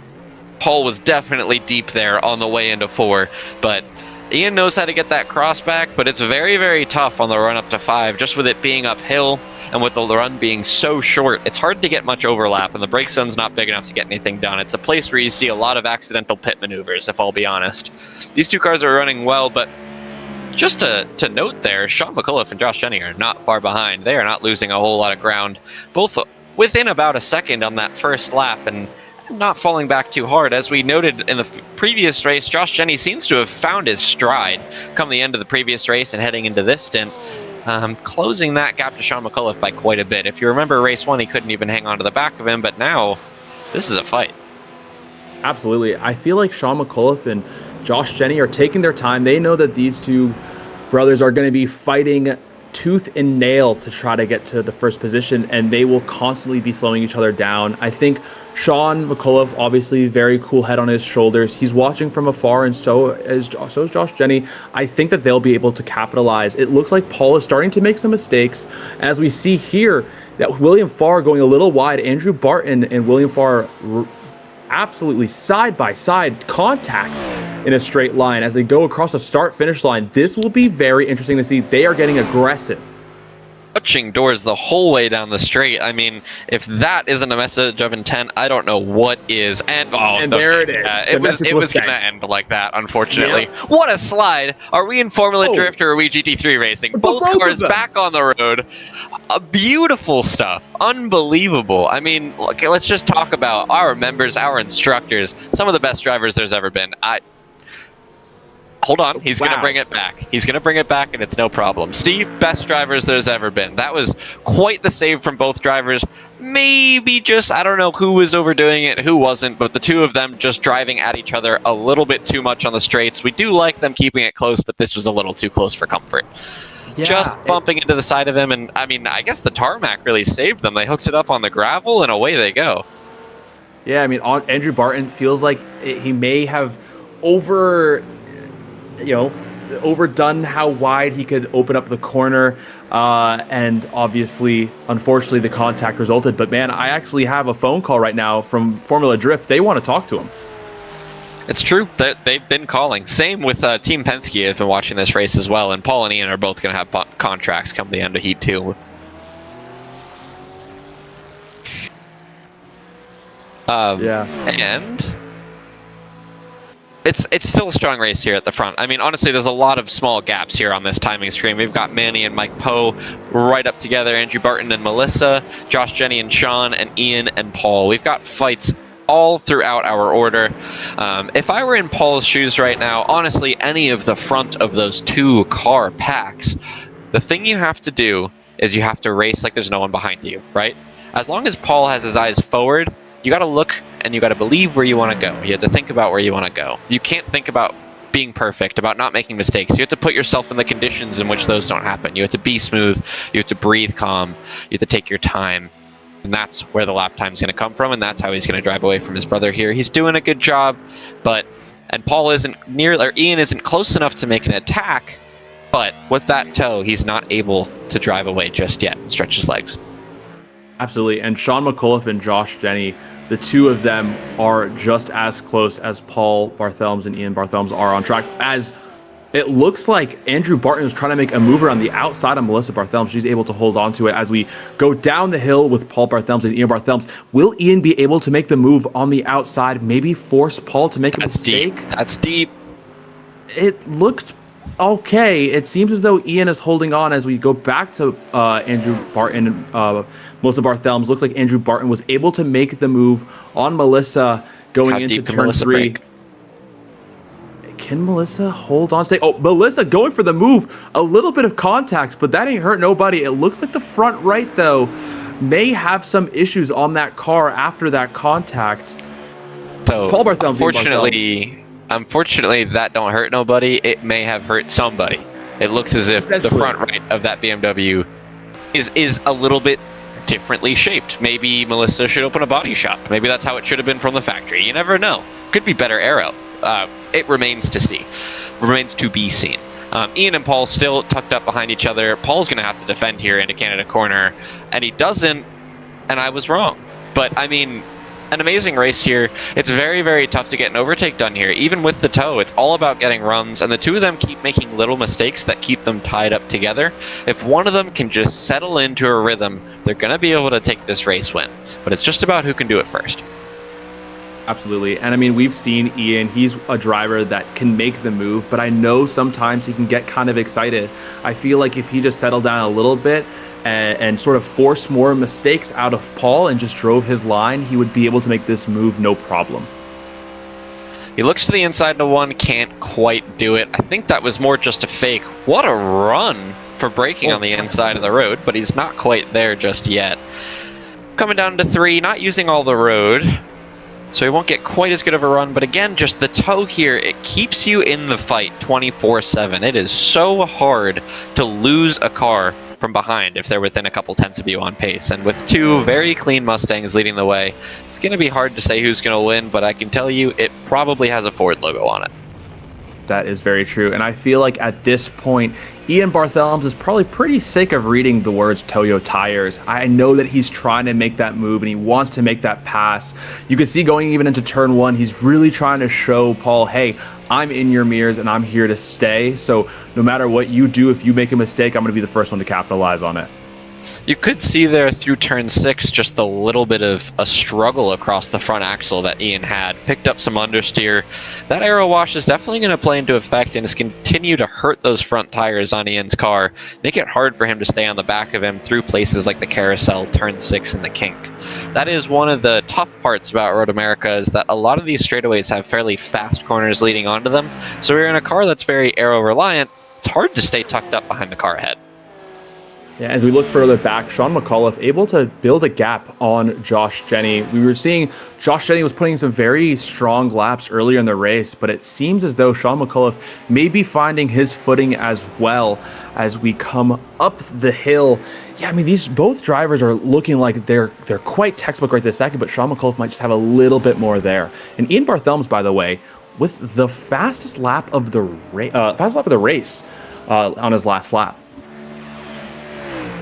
Paul was definitely deep there on the way into 4, but Ian knows how to get that cross back, but it's very, very tough on the run up to 5, just with it being uphill and with the run being so short. It's hard to get much overlap, and the brake zone's not big enough to get anything done. It's a place where you see a lot of accidental pit maneuvers, if I'll be honest. These two cars are running well, but just to note there, Sean McAuliffe and Josh Jennings are not far behind. They are not losing a whole lot of ground, both within about a second on that first lap, and not falling back too hard. As we noted in the previous race, Josh Jennings seems to have found his stride come the end of the previous race and heading into this stint, closing that gap to Sean McAuliffe by quite a bit. If you remember race 1, he couldn't even hang on to the back of him, but now this is a fight. Absolutely. I feel like Sean McAuliffe and Josh Jennings are taking their time. They know that these two brothers are going to be fighting tooth and nail to try to get to the first position, and they will constantly be slowing each other down. I think Sean McAuliffe, obviously very cool head on his shoulders. He's watching from afar, and so is Josh Jennings. I think that they'll be able to capitalize. It looks like Paul is starting to make some mistakes, as we see here that William Farr going a little wide. Andrew Barton and William Farr absolutely side-by-side contact in a straight line as they go across the start-finish line. This will be very interesting to see. They are getting aggressive. Touching doors the whole way down the straight. I mean, if that isn't a message of intent, I don't know what is. And there it is. It was going to end like that, unfortunately. Yep. What a slide. Are we in Formula Drift or are we GT3 racing? Both cars back on the road. Beautiful stuff. Unbelievable. I mean, look, let's just talk about our members, our instructors, some of the best drivers there's ever been. Hold on, he's going to bring it back. He's going to bring it back, and it's no problem. See, best drivers there's ever been. That was quite the save from both drivers. Maybe just, I don't know who was overdoing it, who wasn't, but the two of them just driving at each other a little bit too much on the straights. We do like them keeping it close, but this was a little too close for comfort. Yeah, just bumping into the side of him, and I mean, I guess the tarmac really saved them. They hooked it up on the gravel, and away they go. Yeah, I mean, Andrew Barton feels like he may have overdone how wide he could open up the corner, and obviously, unfortunately, the contact resulted. But man, I actually have a phone call right now from Formula Drift. They want to talk to him. It's true. They've been calling. Same with Team Penske. I've been watching this race as well, and Paul and Ian are both going to have contracts come the end of Heat 2. And it's still a strong race here at the front. I mean, honestly, there's a lot of small gaps here on this timing screen. We've got Manny and Mike Poe right up together, Andrew Barton and Melissa, Josh Jennings and Sean, and Ian and Paul. We've got fights all throughout our order. If I were in Paul's shoes right now, honestly, any of the front of those two car packs, the thing you have to do is you have to race like there's no one behind you, right? As long as Paul has his eyes forward, you got to look and you got to believe where you want to go. You have to think about where you want to go. You can't think about being perfect, about not making mistakes. You have to put yourself in the conditions in which those don't happen. You have to be smooth. You have to breathe calm. You have to take your time. And that's where the lap time is going to come from, and that's how he's going to drive away from his brother here. He's doing a good job, and Paul isn't Ian isn't close enough to make an attack, But with that toe, he's not able to drive away just yet and stretch his legs. Absolutely. And Sean McAuliffe and Josh Jenney, the two of them are just as close as Paul Barthelmes and Ian Barthelmes are on track. As it looks like Andrew Barton was trying to make a mover on the outside of Melissa Barthelmes. She's able to hold on to it as we go down the hill with Paul Barthelmes and Ian Barthelmes. Will Ian be able to make the move on the outside, maybe force Paul to make a mistake? That's deep. It looked okay. It seems as though Ian is holding on as we go back to Andrew Barton and Melissa Barthelmes. Looks like Andrew Barton was able to make the move on Melissa going into turn 3. Break? Can Melissa hold on? Oh, Melissa going for the move. A little bit of contact, but that ain't hurt nobody. It looks like the front right, though, may have some issues on that car after that contact. So, Paul Barthelmes, unfortunately, that don't hurt nobody. It may have hurt somebody. It looks as if the front right of that BMW is a little bit differently shaped. Maybe Melissa should open a body shop. Maybe that's how it should have been from the factory. You never know. Could be better aero. It remains to be seen. Ian and Paul still tucked up behind each other. Paul's going to have to defend here into Canada corner, and he doesn't, and I was wrong. But, I mean, an amazing race here. It's very, very tough to get an overtake done here. Even with the toe, it's all about getting runs, and the two of them keep making little mistakes that keep them tied up together. If one of them can just settle into a rhythm, they're going to be able to take this race win. But it's just about who can do it first. Absolutely. And I mean, we've seen Ian, he's a driver that can make the move, but I know sometimes he can get kind of excited. I feel like if he just settled down a little bit and sort of forced more mistakes out of Paul and just drove his line, he would be able to make this move no problem. He looks to the inside to one, can't quite do it. I think that was more just a fake. What a run for braking on the inside of the road, but he's not quite there just yet. Coming down to 3, not using all the road, so he won't get quite as good of a run, but again, just the toe here, it keeps you in the fight 24/7. It is so hard to lose a car from behind if they're within a couple tenths of you on pace. And with two very clean Mustangs leading the way, it's going to be hard to say who's going to win, but I can tell you it probably has a Ford logo on it. That is very true. And I feel like at this point, Ian Barthelmes is probably pretty sick of reading the words Toyo tires. I know that he's trying to make that move and he wants to make that pass. You can see going even into turn 1, he's really trying to show Paul, hey, I'm in your mirrors and I'm here to stay. So no matter what you do, if you make a mistake, I'm going to be the first one to capitalize on it. You could see there through turn 6 just a little bit of a struggle across the front axle that Ian had. Picked up some understeer. That aero wash is definitely going to play into effect and is continue to hurt those front tires on Ian's car. Make it hard for him to stay on the back of him through places like the carousel, turn 6, and the kink. That is one of the tough parts about Road America, is that a lot of these straightaways have fairly fast corners leading onto them. So you're in a car that's very aero reliant. It's hard to stay tucked up behind the car ahead. Yeah, as we look further back, Sean McAuliffe able to build a gap on Josh Jenney. We were seeing Josh Jenney was putting some very strong laps earlier in the race, but it seems as though Sean McAuliffe may be finding his footing as well as we come up the hill. Yeah, I mean, these both drivers are looking like they're quite textbook right this second, but Sean McAuliffe might just have a little bit more there. And Ian Barthelmes, by the way, with the fastest lap of the race on his last lap.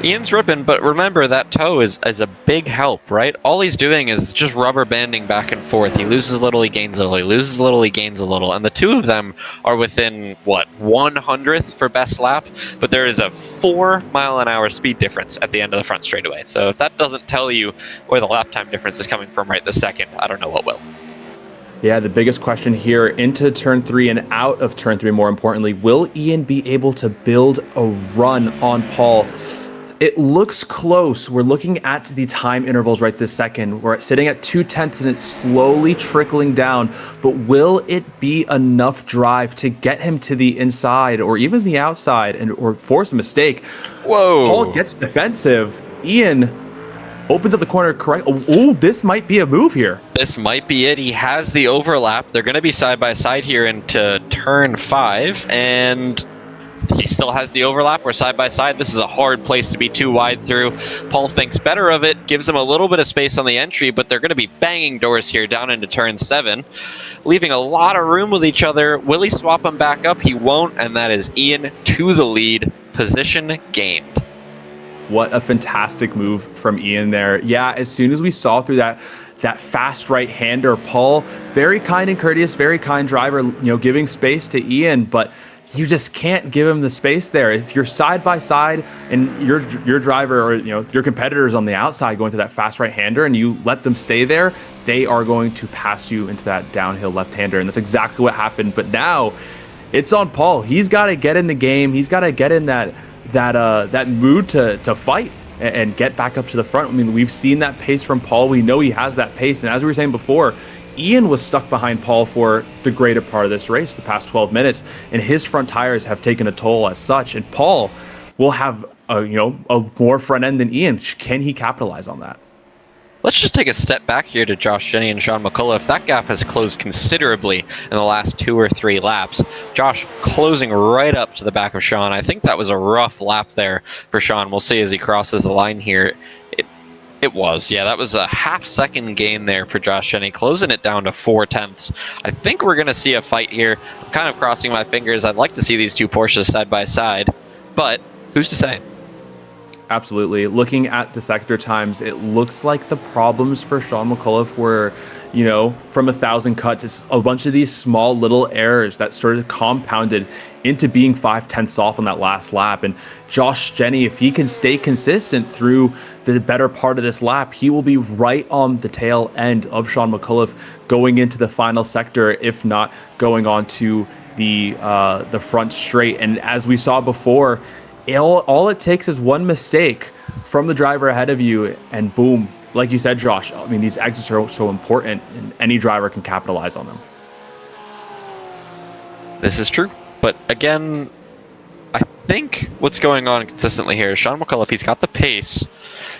Ian's ripping, but remember that toe is a big help, right? All he's doing is just rubber banding back and forth. He loses a little, he gains a little, he loses a little, he gains a little. And the two of them are within, 1/100th for best lap? But there is a 4-mile-an-hour speed difference at the end of the front straightaway. So if that doesn't tell you where the lap time difference is coming from right this second, I don't know what will. Yeah, the biggest question here into turn 3 and out of turn 3, more importantly, will Ian be able to build a run on Paul? It looks close. We're looking at the time intervals right this second. We're sitting at 2/10 and it's slowly trickling down. But will it be enough drive to get him to the inside or even the outside or force a mistake? Whoa. Paul gets defensive. Ian opens up the corner correct. Oh, this might be a move here. This might be it. He has the overlap. They're going to be side by side here into turn 5. And he still has the overlap. We're side by side. This is a hard place to be too wide through. Paul thinks better of it, gives him a little bit of space on the entry, but they're going to be banging doors here down into turn 7, leaving a lot of room with each other. Will he swap them back up? He won't, and that is Ian to the lead. Position gained. What a fantastic move from Ian there. Yeah, as soon as we saw through that fast right-hander, Paul, very kind and courteous, very kind driver, giving space to Ian, but you just can't give him the space there. If you're side by side and your driver or your competitors on the outside going to that fast right-hander and you let them stay there, they are going to pass you into that downhill left-hander, and that's exactly what happened. But now it's on Paul. He's got to get in the game. He's got to get in that mood to fight and get back up to the front. I mean, we've seen that pace from Paul. We know he has that pace. And as we were saying before, Ian was stuck behind Paul for the greater part of this race, the past 12 minutes, and his front tires have taken a toll as such. And Paul will have a more front end than Ian. Can he capitalize on that? Let's just take a step back here to Josh Jenney and Sean McCullough. That gap has closed considerably in the last 2 or 3 laps. Josh closing right up to the back of Sean. I think that was a rough lap there for Sean. We'll see as he crosses the line here. It was. Yeah, that was a half-second gain there for Josh Jenney, closing it down to 4/10. I think we're going to see a fight here. I'm kind of crossing my fingers. I'd like to see these two Porsches side by side, but who's to say? Absolutely. Looking at the sector times, it looks like the problems for Sean McCullough were, from 1,000 cuts, it's a bunch of these small little errors that sort of compounded into being 5/10 off on that last lap. And Josh Jenney, if he can stay consistent through the better part of this lap, he will be right on the tail end of Sean McCullough going into the final sector, if not going on to the front straight. And as we saw before, all it takes is one mistake from the driver ahead of you, and boom, like you said, Josh, I mean, these exits are so important, and any driver can capitalize on them. This is true. But again, I think what's going on consistently here is Sean McCullough, he's got the pace.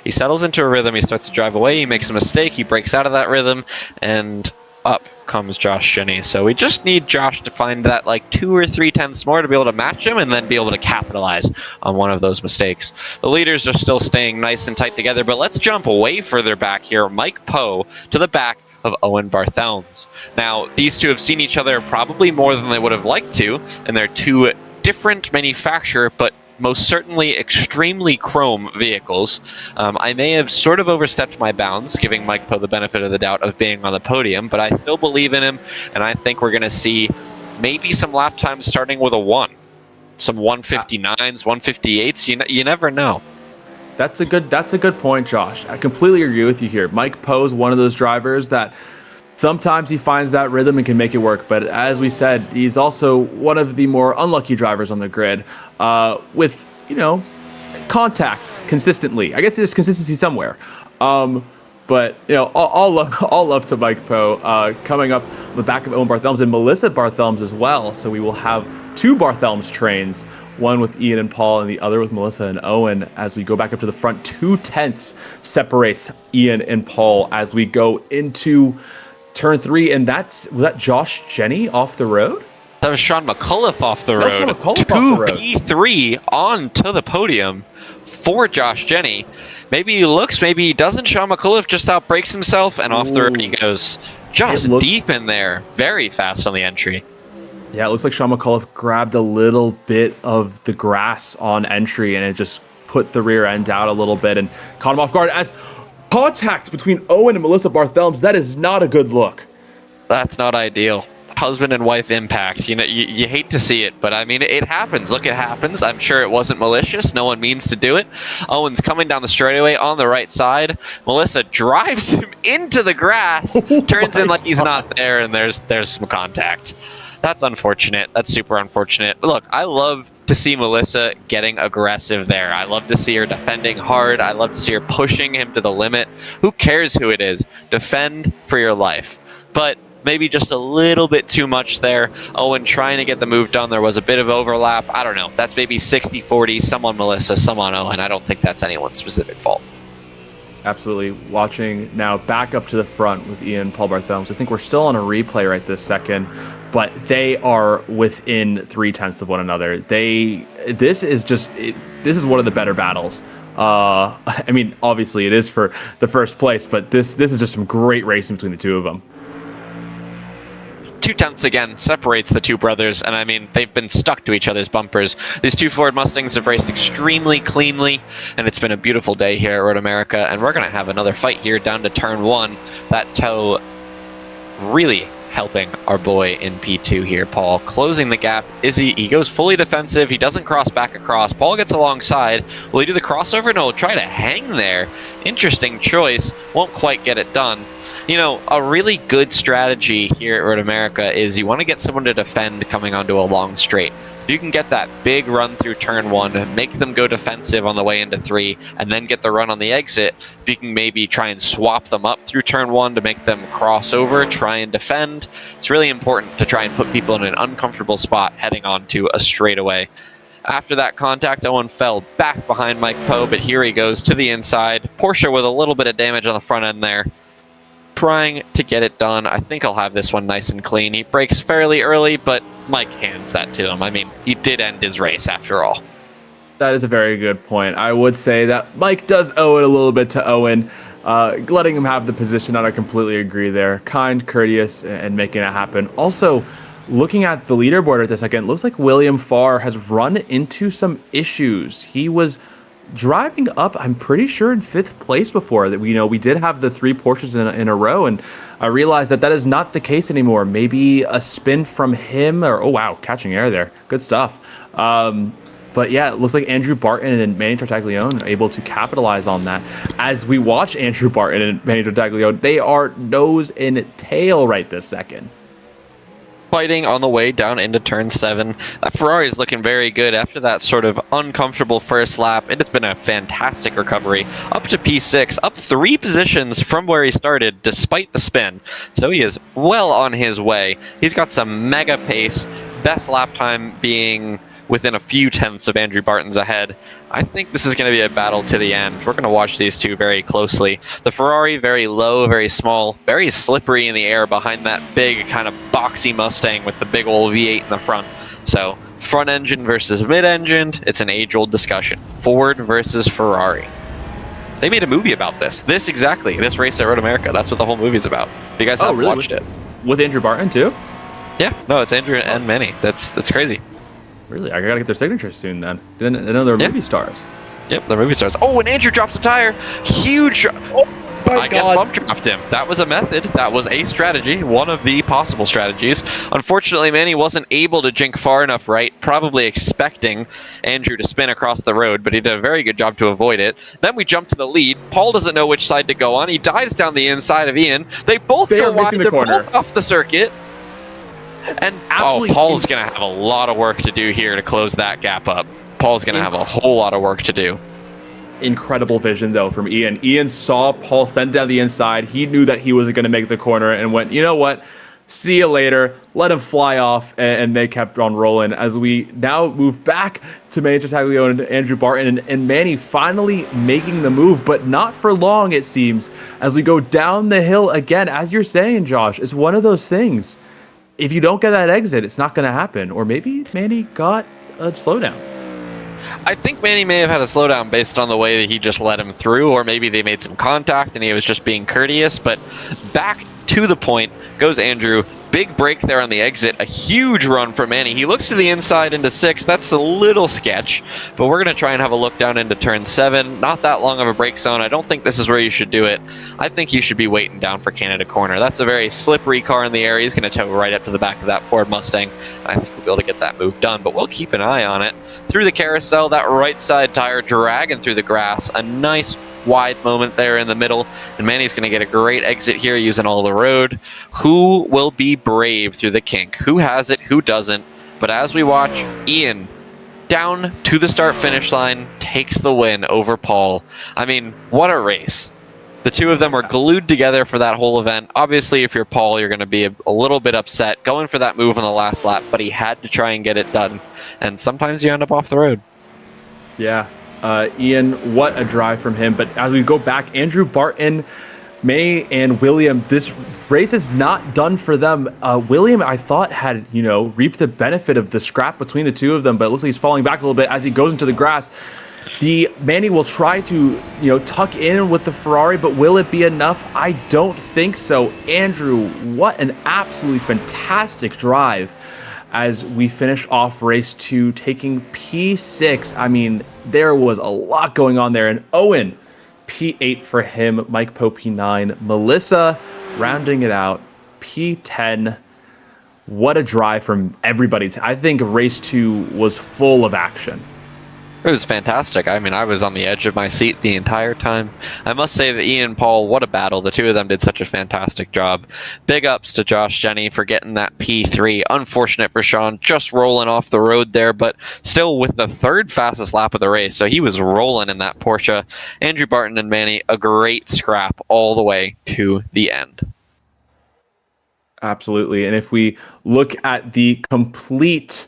He settles into a rhythm. He starts to drive away. He makes a mistake. He breaks out of that rhythm, and up comes Josh Jenney. So we just need Josh to find that 2 or 3 tenths more to be able to match him and then be able to capitalize on one of those mistakes. The leaders are still staying nice and tight together, but let's jump way further back here. Mike Poe to the back of Owen Barthelms. Now, these two have seen each other probably more than they would have liked to, and they're two different manufacturer, but most certainly extremely chrome vehicles. I may have sort of overstepped my bounds, giving Mike Poe the benefit of the doubt of being on the podium, but I still believe in him, and I think we're going to see maybe some lap times starting with a 1. Some 159s, 158s, you never know. That's a good point, Josh. I completely agree with you here. Mike Poe is one of those drivers that sometimes he finds that rhythm and can make it work, but as we said, he's also one of the more unlucky drivers on the grid with, contact consistently. I guess there's consistency somewhere. But, all love to Mike Poe coming up on the back of Owen Barthelms and Melissa Barthelms as well. So we will have 2 Barthelms trains, one with Ian and Paul and the other with Melissa and Owen as we go back up to the front. 2 tenths separates Ian and Paul as we go into turn 3, and was that Josh Jenney off the road? That was Sean McCullough off the road. 2 P3 on to the podium for Josh Jenney. Maybe he looks, maybe he doesn't. Sean McCullough just outbreaks himself, and off the road he goes. Just deep in there, very fast on the entry. Yeah, it looks like Sean McCullough grabbed a little bit of the grass on entry, and it just put the rear end out a little bit and caught him off guard as contact between Owen and Melissa Barthelms. That is not a good look. That's not ideal. Husband and wife impact. You hate to see it, but I mean, it happens. Look, it happens. I'm sure it wasn't malicious. No one means to do it. Owen's coming down the straightaway on the right side. Melissa drives him into the grass, turns in like he's not there, and there's some contact. That's unfortunate. That's super unfortunate. Look, I love to see Melissa getting aggressive there. I love to see her defending hard. I love to see her pushing him to the limit. Who cares who it is? Defend for your life. But maybe just a little bit too much there. Owen trying to get the move done. There was a bit of overlap. I don't know. That's maybe 60-40. Some on Melissa, some on Owen. I don't think that's anyone's specific fault. Absolutely. Watching now back up to the front with Ian Paul Barthelmes. I think we're still on a replay right this second, but they are within 0.3 of one another. This is one of the better battles. I mean, obviously it is for the first place, but this is just some great racing between the two of them. 0.2 again separates the two brothers, and I mean, they've been stuck to each other's bumpers. These two Ford Mustangs have raced extremely cleanly, and it's been a beautiful day here at Road America, and we're going to have another fight here down to turn 1. That toe really helping our boy in P2 here, Paul. Closing the gap. He goes fully defensive. He doesn't cross back across. Paul gets alongside. Will he do the crossover? No, he'll try to hang there. Interesting choice. Won't quite get it done. You know, a really good strategy here at Road America is you want to get someone to defend coming onto a long straight. If you can get that big run through turn 1, make them go defensive on the way into 3, and then get the run on the exit, if you can maybe try and swap them up through turn 1 to make them cross over, try and defend, it's really important to try and put people in an uncomfortable spot heading onto a straightaway. After that contact, Owen fell back behind Mike Poe, but here he goes to the inside. Porsche with a little bit of damage on the front end there. Trying to get it done. I think I'll have this one nice and clean. He breaks fairly early, but Mike hands that to him. I mean, he did end his race after all. That is a very good point. I would say that Mike does owe it a little bit to Owen. Letting him have the position, I completely agree there. Kind, courteous, and making it happen. Also, looking at the leaderboard at the second, looks like William Farr has run into some issues. He was driving up, I'm pretty sure, in 5th place before. That we did have the 3 Porsches in a row, and I realized that is not the case anymore. Maybe a spin from him, or oh wow, catching air there. Good stuff. But yeah, it looks like Andrew Barton and Manny Tartaglione are able to capitalize on that. As we watch Andrew Barton and Manny Tartaglione, they are nose and tail right this second. Fighting on the way down into turn 7. That Ferrari is looking very good after that sort of uncomfortable first lap. It has been a fantastic recovery. Up to P6, up 3 positions from where he started despite the spin. So he is well on his way. He's got some mega pace. Best lap time being within a few tenths of Andrew Barton's ahead. I think this is going to be a battle to the end. We're going to watch these two very closely. The Ferrari, very low, very small, very slippery in the air behind that big kind of boxy Mustang with the big old V8 in the front. So front engine versus mid-engined, it's an age-old discussion. Ford versus Ferrari. They made a movie about this. This race at Road America. That's what the whole movie's about. You guys haven't watched it. With Andrew Barton too? Yeah, no, it's Andrew and Manny. That's crazy. Really? I gotta get their signatures soon then. Didn't know they're movie stars. Yep, they're movie stars. Oh, and Andrew drops a tire. Huge. Oh, I guess bump draft him. That was a method. That was a strategy. One of the possible strategies. Unfortunately, Manny wasn't able to jink far enough right, probably expecting Andrew to spin across the road, but he did a very good job to avoid it. Then we jump to the lead. Paul doesn't know which side to go on. He dives down the inside of Ian. They both go wide. They're both off the circuit. And Paul's going to have a lot of work to do here to close that gap up. Paul's going to have a whole lot of work to do. Incredible vision, though, from Ian. Ian saw Paul send down the inside. He knew that he wasn't going to make the corner and went, you know what? See you later. Let him fly off, and they kept on rolling. As we now move back to Manny Tartaglione and Andrew Barton, and Manny finally making the move, but not for long, it seems, as we go down the hill again. As you're saying, Josh, it's one of those things. If you don't get that exit, it's not going to happen. Or maybe Manny got a slowdown. I think Manny may have had a slowdown based on the way that he just let him through, or maybe they made some contact and he was just being courteous. But back to the point goes Andrew. Big break there on the exit. A huge run for Manny. He looks to the inside into 6. That's a little sketch, but we're going to try and have a look down into turn 7. Not that long of a break zone. I don't think this is where you should do it. I think you should be waiting down for Canada corner. That's a very slippery car in the air. He's going to tow right up to the back of that Ford Mustang. I think we'll be able to get that move done, but we'll keep an eye on it. Through the carousel, that right side tire dragging through the grass. A nice wide moment there in the middle, and Manny's going to get a great exit here using all the road. Who will be brave through the kink? Who has it? Who doesn't? But as we watch, Ian down to the start finish line takes the win over Paul. I mean, what a race. The two of them were glued together for that whole event. Obviously, if you're Paul, you're going to be a little bit upset going for that move on the last lap, but he had to try and get it done, and sometimes you end up off the road. Yeah. Ian, what a drive from him. But as we go back, Andrew Barton, May, and William, this race is not done for them. William, I thought, had, reaped the benefit of the scrap between the two of them, but it looks like he's falling back a little bit as he goes into the grass. The Manny will try to, tuck in with the Ferrari, but will it be enough? I don't think so. Andrew, what an absolutely fantastic drive as we finish off race 2, taking P6. I mean, there was a lot going on there. And Owen, P8 for him. Mike Poe, P9. Melissa, rounding it out, P10. What a drive from everybody. I think race 2 was full of action. It was fantastic. I mean, I was on the edge of my seat the entire time. I must say that Ian and Paul, what a battle. The two of them did such a fantastic job. Big ups to Josh Jenny for getting that P3. Unfortunate for Sean, just rolling off the road there, but still with the third fastest lap of the race. So he was rolling in that Porsche. Andrew Barton and Manny, a great scrap all the way to the end. Absolutely. And if we look at the complete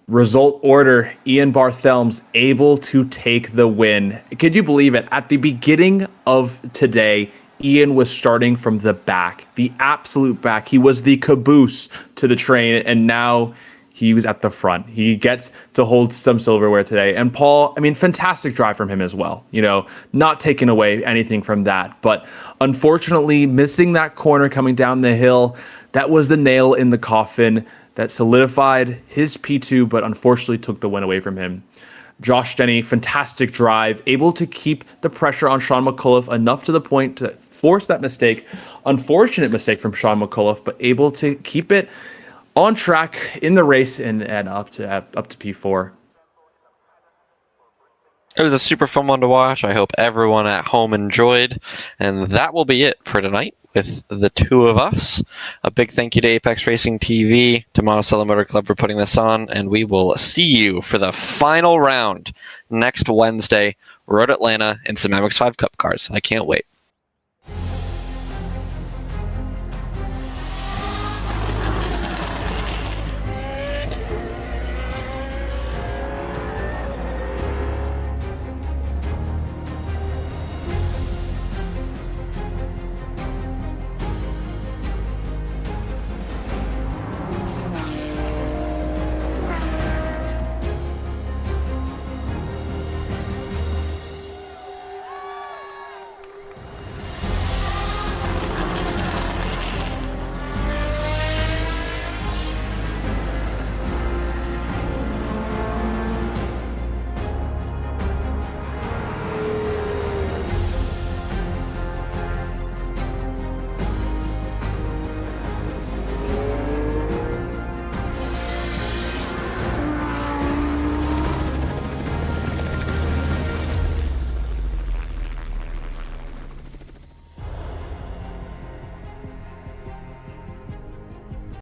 result order, Ian Barthelm's able to take the win. Could you believe it? At the beginning of today, Ian was starting from the back, the absolute back. He was the caboose to the train, and now he was at the front. He gets to hold some silverware today. And Paul, I mean, fantastic drive from him as well. Not taking away anything from that. But unfortunately, missing that corner coming down the hill, that was the nail in the coffin that solidified his P2, but unfortunately took the win away from him. Josh Denny, fantastic drive, able to keep the pressure on Sean McCullough enough to the point to force that mistake. Unfortunate mistake from Sean McCullough, but able to keep it on track in the race and up to P4. It was a super fun one to watch. I hope everyone at home enjoyed. And that will be it for tonight with the two of us. A big thank you to Apex Racing TV, to Monticello Motor Club for putting this on. And we will see you for the final round next Wednesday. Road Atlanta and some MX5 Cup cars. I can't wait.